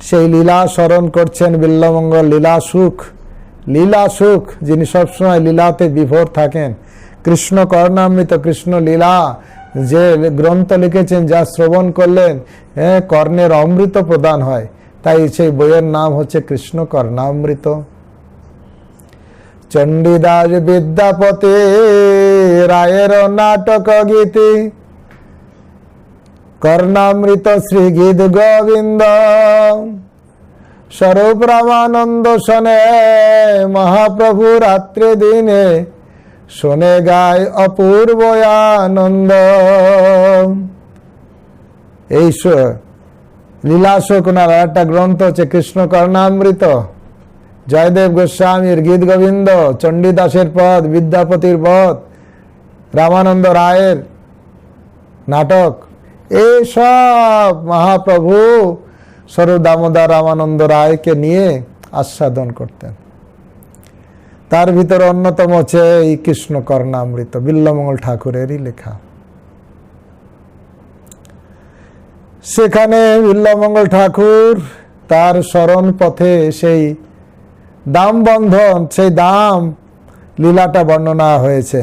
সেই লীলা স্মরণ করছেন বিল্বমঙ্গল। লীলা সুখ, লীলা সুখ, যিনি সবসময় লীলাতে বিভোর থাকেন। কৃষ্ণ কর্ণামৃত, কৃষ্ণ লীলা যে গ্রন্থ লিখেছেন, যা শ্রবণ করলেন কর্ণের অমৃত প্রদান হয়। তাই সেই বইয়ের নাম হচ্ছে কৃষ্ণ কর্ণামৃত। চণ্ডীদাস বিদ্যাপতি রায়ের নাটক গীতি, কর্ণামৃত শ্রী গীত গোবিন্দ। স্বরূপ রামানন্দ শোনে মহাপ্রভু রাত্রে দিনে, শোনে গায় অপূর্ব আনন্দ। এই লীলাশোক ওনার একটা গ্রন্থ হচ্ছে কৃষ্ণ কর্ণামৃত। জয়দেব গোস্বামীর গীত গোবিন্দ, চণ্ডীদাসের পদ, বিদ্যাপতির পদ, রামানন্দ রায়ের নাটক, এইসব মহাপ্রভু স্বরূপ দামোদর রামানন্দ রায়কে নিয়ে আস্বাদন করতেন। তার ভিতরে অন্যতম হচ্ছে এই কৃষ্ণ কর্ণামৃত, বিল্বমঙ্গল ঠাকুরেরই লেখা। সেখানে বিল্বমঙ্গল ঠাকুর তার স্মরণ পথে সেই দাম বন্ধন, সেই দাম লীলাটা বর্ণনা হয়েছে।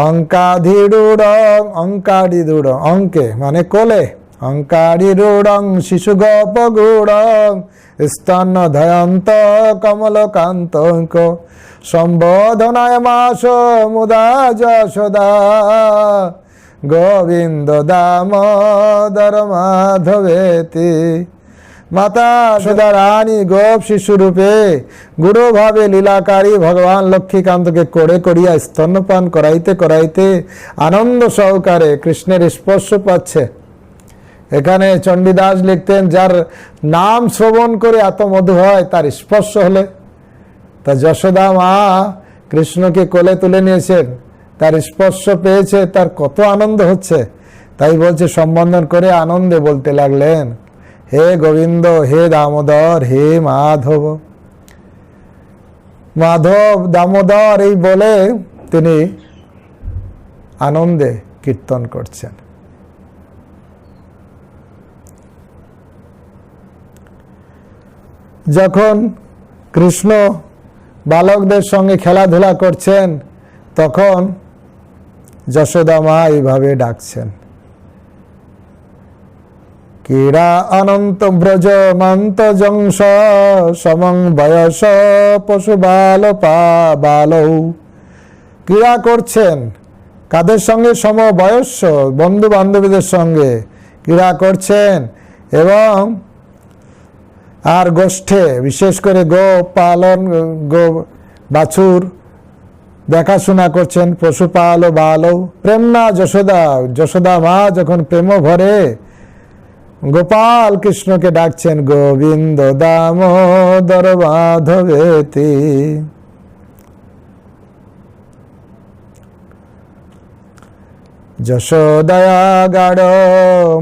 অঙ্কাধিরূঢ় অঙ্কে মানে কোলে, অঙ্কারিরূঢ়ং শিশু গোপ গূঢ়ং স্তন্য ধয়ন্ত কমলকান্ত সম্বোধনায় মাস মুদা যশোদা গোবিন্দ দামোদর মাধবেতি। মাতা যশোদা রানী গোপ শিশুরূপে গুরুভাবে লীলাকারী ভগবান লক্ষ্মীকান্তকে কোড়ে করিয়া স্তন্যপান করাইতে করাইতে আনন্দ সহকারে কৃষ্ণের স্পর্শ পাচ্ছে। এখানে চণ্ডীদাস লিখতেন, যার নাম শ্রবণ করে এত মধু হয় তার স্পর্শ হলে। তা যশোদা মা কৃষ্ণকে কোলে তুলে নিয়েছেন, তার স্পর্শ পেয়েছে, তার কত আনন্দ হচ্ছে। তাই বলছে, সম্বোধন করে আনন্দে বলতে লাগলেন, হে গোবিন্দ, হে দামোদর, হে মাধব। মাধব, দামোদর এই বলে তিনি আনন্দে কীর্তন করছেন। যখন কৃষ্ণ বালকদের সঙ্গে খেলাধুলা করছেন, তখন যশোদা মা এইভাবে ডাকছেন, ক্রীড়া অনন্ত ব্রজ মন্ত জংস সমং বয়স পশু বাল বালৌ। ক্রীড়া করছেন কাদের সঙ্গে? সমবয়স্ক বন্ধু বান্ধবীদের সঙ্গে ক্রীড়া করছেন, এবং আর গোষ্ঠে বিশেষ করে গো পালন, গো বাছুর দেখাশোনা করছেন, পশুপাল ও বালৌ। প্রেম না যশোদা, যশোদা মা যখন প্রেম ভরে গোপাল কৃষ্ণকে ডাকছেন, গোবিন্দ দামোদর মাধবেতি। যশোদয়া গাঢ়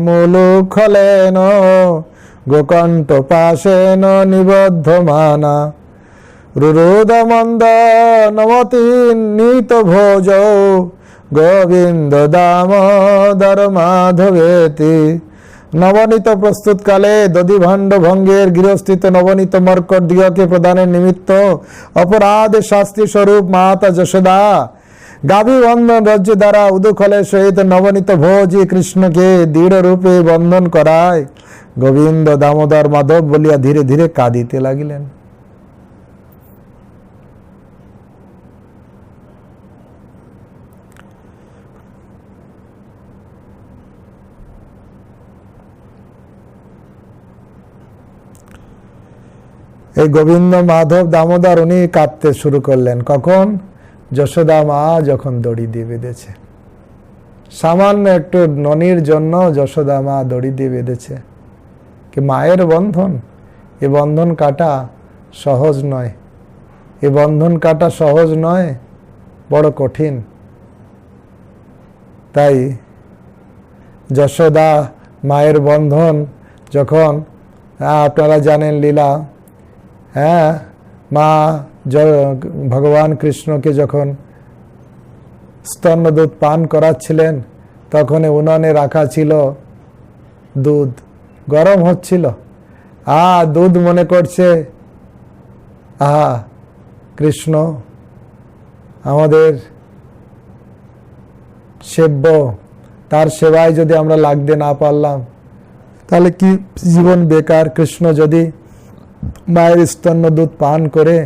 মুলুখলেন গোকণ্ঠ পাশেন নিবদ্ধ মানা। রুরুদ মন্দ নমতি নিত ভোজ গোবিন্দ দামোদর মাধবেতি। নবনীত প্রস্তুতকালে দধিভাণ্ড ভঙ্গের গৃহস্থিত নবনীত মর্কট দিগকে প্রদানের নিমিত্ত অপরাধ শাস্তি স্বরূপ মাতা যশোদা গাভী বন্ধন রাজ্য দ্বারা উদুখলের সহিত নবনীত ভোজি কৃষ্ণকে দৃঢ় রূপে বন্ধন করায় গোবিন্দ দামোদর মাধব বলিয়া ধীরে ধীরে কাঁদিতে লাগিলেন। এই গোবিন্দ মাধব দামোদর উনি কাঁদতে শুরু করলেন। কখন? যশোদা মা যখন দড়ি দিয়ে বেঁধেছে, সামান্য একটু ননির জন্য যশোদা মা দড়ি দিয়ে বেঁধেছে। কি মায়ের বন্ধন, এ বন্ধন কাটা সহজ নয়, এ বন্ধন কাটা সহজ নয়, বড় কঠিন। তাই যশোদা মায়ের বন্ধন যখন, আপনারা জানেন লীলা, হ্যাঁ, মা ভগবান কৃষ্ণকে যখন স্তন্য দুধ পান করাচ্ছিলেন, তখন উনানে রাখা ছিল দুধ, গরম হচ্ছিল। দুধ মনে করছে, কৃষ্ণ আমাদের সেব্য, তার সেবায় যদি আমরা লাগতে না পারলাম তাহলে কি জীবন বেকার। কৃষ্ণ যদি মায়ের স্তন্য দুধ পান করে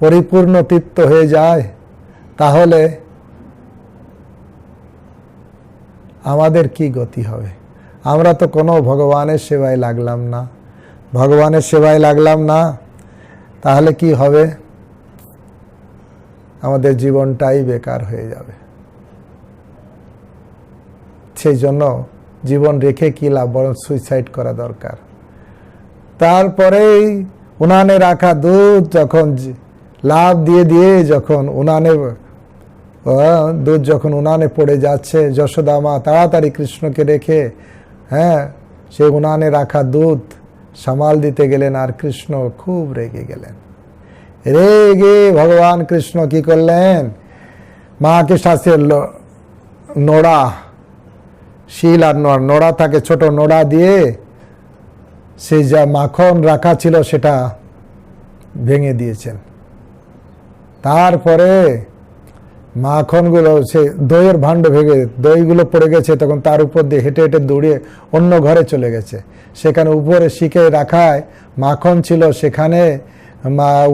পরিপূর্ণ তৃপ্ত হয়ে যায়, তাহলে আমাদের কি গতি হবে? আমরা তো কোনো ভগবানের সেবায় লাগলাম না, ভগবানের সেবায় লাগলাম না, তাহলে কি হবে? আমাদের জীবনটাই বেকার হয়ে যাবে। সেই জন্য জীবন রেখে কি লাভ, বরং সুইসাইড করা দরকার। তারপরেই উনানে রাখা দুধ যখন লাভ দিয়ে দিয়ে যখন উনানে দুধ যখন উনানে পড়ে যাচ্ছে, যশোদা মা তাড়াতাড়ি কৃষ্ণকে রেখে, হ্যাঁ, সে উনানে রাখা দুধ সামাল দিতে গেলেন, আর কৃষ্ণ খুব রেগে গেলেন। রেগে ভগবান কৃষ্ণ কি করলেন? মাকে শাস্ত্রের নোড়া, শিল আর নোড়া থাকে, ছোট নোড়া দিয়ে সেই যা মাখন রাখা ছিল সেটা ভেঙে দিয়েছেন। তারপরে মাখনগুলো, সে দইয়ের ভাণ্ড ভেঙে দইগুলো পড়ে গেছে, তখন তার উপর দিয়ে হেঁটে হেঁটে দৌড়িয়ে অন্য ঘরে চলে গেছে। সেখানে উপরে শিখে রাখায় মাখন ছিল, সেখানে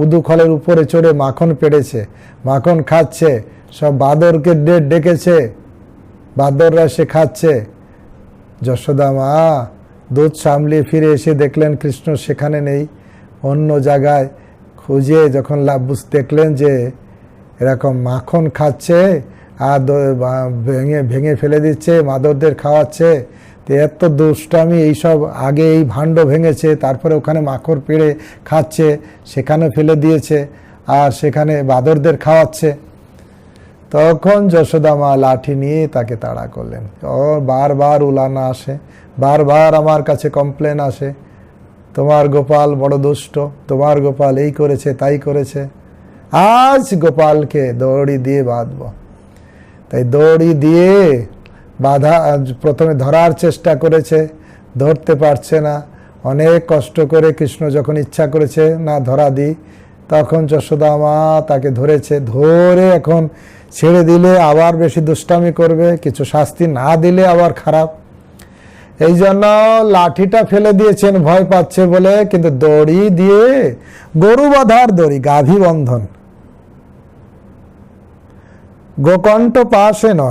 উদুখলের উপরে চড়ে মাখন পেড়েছে, মাখন খাচ্ছে। সব বাদরকে ডেকেছে, বাদররা সে খাচ্ছে। যশোদা মা দুধ সামলিয়ে ফিরে এসে দেখলেন কৃষ্ণ সেখানে নেই, অন্য জায়গায় খুঁজে যখন দেখলেন যে এরকম মাখন খাচ্ছে আর ভেঙে ফেলে দিচ্ছে, মাদরদের খাওয়াচ্ছে, তো এত দুষ্টামি, এইসব আগে এই ভাণ্ড ভেঙেছে, তারপরে ওখানে মাখন পেড়ে খাচ্ছে, সেখানে ফেলে দিয়েছে, আর সেখানে বাদরদের খাওয়াচ্ছে। তখন যশোদা মা লাঠি নিয়ে তাকে তাড়া করলেন। ও বারবার উলানা আসে, বারবার আমার কাছে কমপ্লেন আসে, তোমার গোপাল বড় দুষ্ট, তোমার গোপাল এই করেছে তাই করেছে, আজ গোপালকে দড়ি দিয়ে বাঁধব। তাই দড়ি দিয়ে বাধা, প্রথমে ধরার চেষ্টা করেছে, ধরতে পারছে না। অনেক কষ্ট করে কৃষ্ণ যখন ইচ্ছা করেছে না ধরা দিই, তখন যশোদা মা তাকে ধরেছে। ধরে এখন ছেড়ে দিলে আবার বেশি দুষ্টামি করবে, কিছু শাস্তি না দিলে আবার খারাপ। এই জন্য লাঠিটা ফেলে দিয়েছেন ভয় পাচ্ছে বলে, কিন্তু দড়ি দিয়ে, গরু বাঁধার দড়ি, গাভী বন্ধন, গোকণ্ঠ পাশে ন,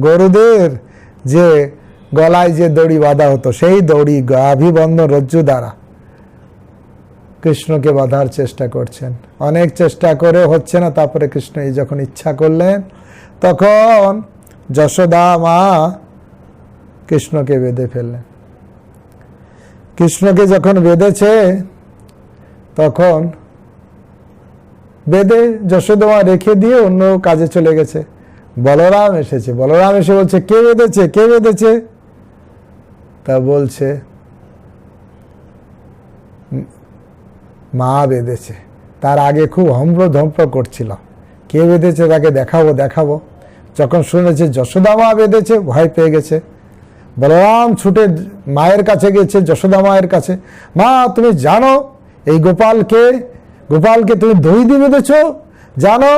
গরুদের যে গলায় যে দড়ি বাঁধা হতো সেই দড়ি, গাভী বন্ধন রজ্জু দ্বারা কৃষ্ণকে বাঁধার চেষ্টা করছেন। অনেক চেষ্টা করে হচ্ছে না, তারপরে কৃষ্ণ যখন ইচ্ছা করলেন তখন যশোদা মা কৃষ্ণকে বেঁধে ফেললেন। কৃষ্ণকে যখন বেঁধেছে তখন বেঁধে যশোদা মা রেখে দিয়ে অন্য কাজে চলে গেছে। বলরাম এসেছে, বলরাম এসে বলছে কে বেঁধেছে, কে বেঁধেছে? তা বলছে মা বেঁধেছে। তার আগে খুব হম্প্র করছিল, কে বেঁধেছে তাকে দেখাবো দেখাবো। যখন শুনেছে যশোদা মা বেঁধেছে, ভয় পেয়ে গেছে। বলরাম ছুটে মায়ের কাছে গেছে, যশোদা মায়ের কাছে। মা তুমি জানো এই গোপালকে, গোপালকে তুমি দড়ি দিয়ে বেঁধেছ? জানো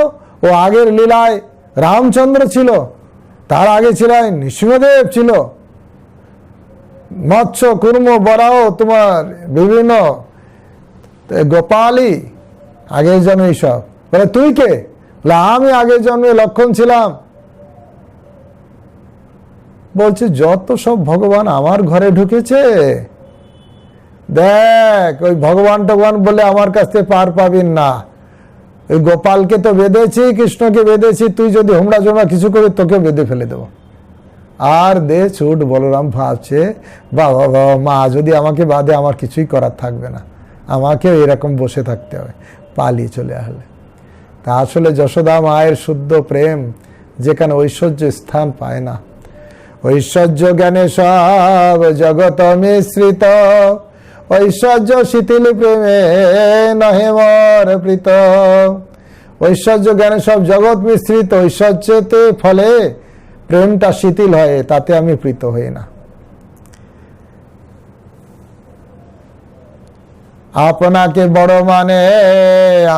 ও আগের লীলায় রামচন্দ্র ছিল, তার আগে ছিলেন নৃসিংহদেব ছিল, মৎস্য কুর্ম বরাহ তোমার বিভিন্ন গোপালই আগের জন্মে এইসব। বলে তুই কে? বলে আমি আগের জন্মে লক্ষণ ছিলাম। বলছে যত সব ভগবান আমার ঘরে ঢুকেছে, দেখ ওই ভগবান টগবান বলে আমার কাছ থেকে পার পাবি না। ওই গোপালকে তো বেঁধেছি, কৃষ্ণকে বেঁধেছি, তুই যদি হোমড়া জোমড়া কিছু করে তোকে বেঁধে ফেলে দেবো। আর দে ছুট। বলরাম ভাবছে বাবা বাবা, মা যদি আমাকে বাঁধে আমার কিছুই করার থাকবে না, আমাকে এরকম বসে থাকতে হবে, পালিয়ে চলে আসলে। তা আসলে যশোদা মায়ের শুদ্ধ প্রেম যেখানে ঐশ্বর্য স্থান পায় না, ঐশ্বর্য জ্ঞানে সব জগৎ মিশ্রিত, ঐশ্বর্য শিথিল প্রেমে নহে মর প্রীত। ঐশ্বর্য জ্ঞানে সব জগৎ মিশ্রিত, ঐশ্বর্যতে ফলে প্রেমটা শিথিল হয়, তাতে আমি প্রীত হই না। আপনাকে বড় মানে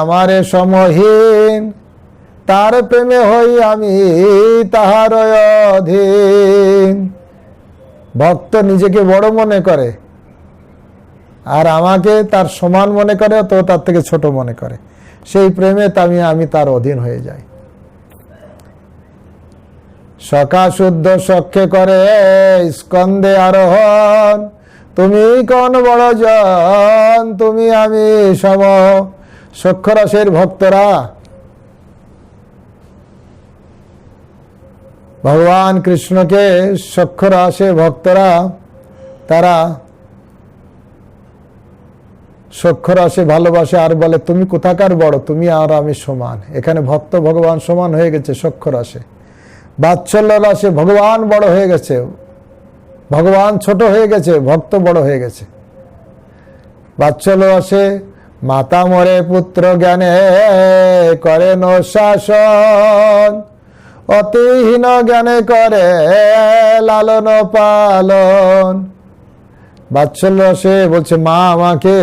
আমারে সমহীন, তার প্রেমে হই আমি তাহার অধীন। ভক্ত নিজেকে বড় মনে করে আর আমাকে তার সমান মনে করে, তো তার থেকে ছোট মনে করে, সেই প্রেমে আমি তার অধীন হয়ে যাই। সখা শুদ্ধ সখ্যে করে স্কন্দে আরোহণ, তুমি কোন বড় জন তুমি আমি সম। সখ্যরসের ভক্তরা ভগবান কৃষ্ণকে, সখ্যরসে ভক্তরা তারা সখ্যরসে ভালোবাসে আর বলে তুমি কোথাকার বড়, তুমি আর আমি সমান। এখানে ভক্ত ভগবান সমান হয়ে গেছে সখ্যরসে। বাৎসল্য রসে ভগবান বড় হয়ে গেছে, ভগবান ছোট হয়ে গেছে, ভক্ত বড় হয়ে গেছে। বাৎসল্য রসে মাতা মরে পুত্র জ্ঞানে করে ন শাসন, অতিহীন জ্ঞানে করে লালন পালন। বাৎসল্য রসে বলছে মা আমাকে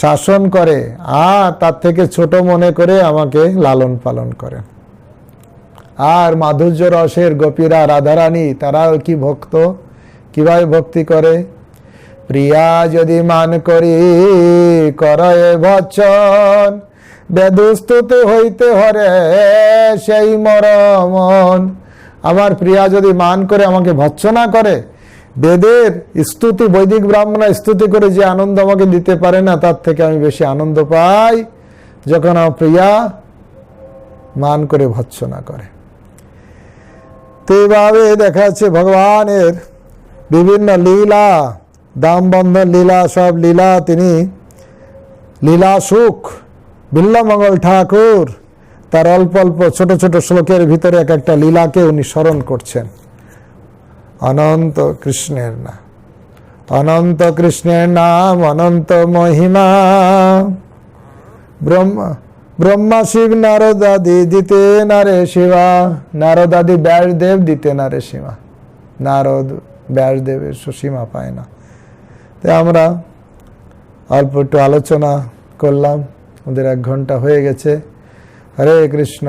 শাসন করে আর তার থেকে ছোট মনে করে আমাকে লালন পালন করে। আর মাধুর্য রসের গোপীরা রাধারানী তারাও কি ভক্ত, কিভাবে ভক্তি করে। প্রিয়া যদি মান করি করয়ে ভজন, বেদুস্তুতি হইতে হরে সেই মরমন। আমার প্রিয়া যদি মান করে আমাকে ভৎসনা করে, বেদের স্তুতি, বৈদিক ব্রাহ্মণা স্তুতি করে যে আনন্দ আমাকে দিতে পারে না, তার থেকে আমি বেশি আনন্দ পাই যখন আমার প্রিয়া মান করে ভৎসনা করে। তো এইভাবে দেখা যাচ্ছে ভগবানের বিভিন্ন লীলা, দামবন্ধন লীলা, সব লীলা তিনি লীলা সুখ বিল্লমঙ্গল ঠাকুর তার অল্প অল্প ছোট ছোট শ্লোকের ভিতরে এক একটা লীলাকে উনি স্মরণ করছেন। অনন্ত কৃষ্ণের নাম, অনন্ত কৃষ্ণের নাম, অনন্ত মহিমা। ব্রহ্মা শিব নারদাদি দিতে নারে শিবা, নারদাদি ব্যাসদেব দিতে নারে শিবা। নারদ ব্যাসদেবের সুসীমা পায় না। তাই আমরা অল্প একটু আলোচনা করলাম, ওদের 1 ঘন্টা হয়ে গেছে। হরে কৃষ্ণ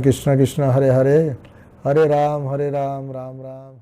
কৃষ্ণ কৃষ্ণ হরে হরে, হরে রাম রাম রাম।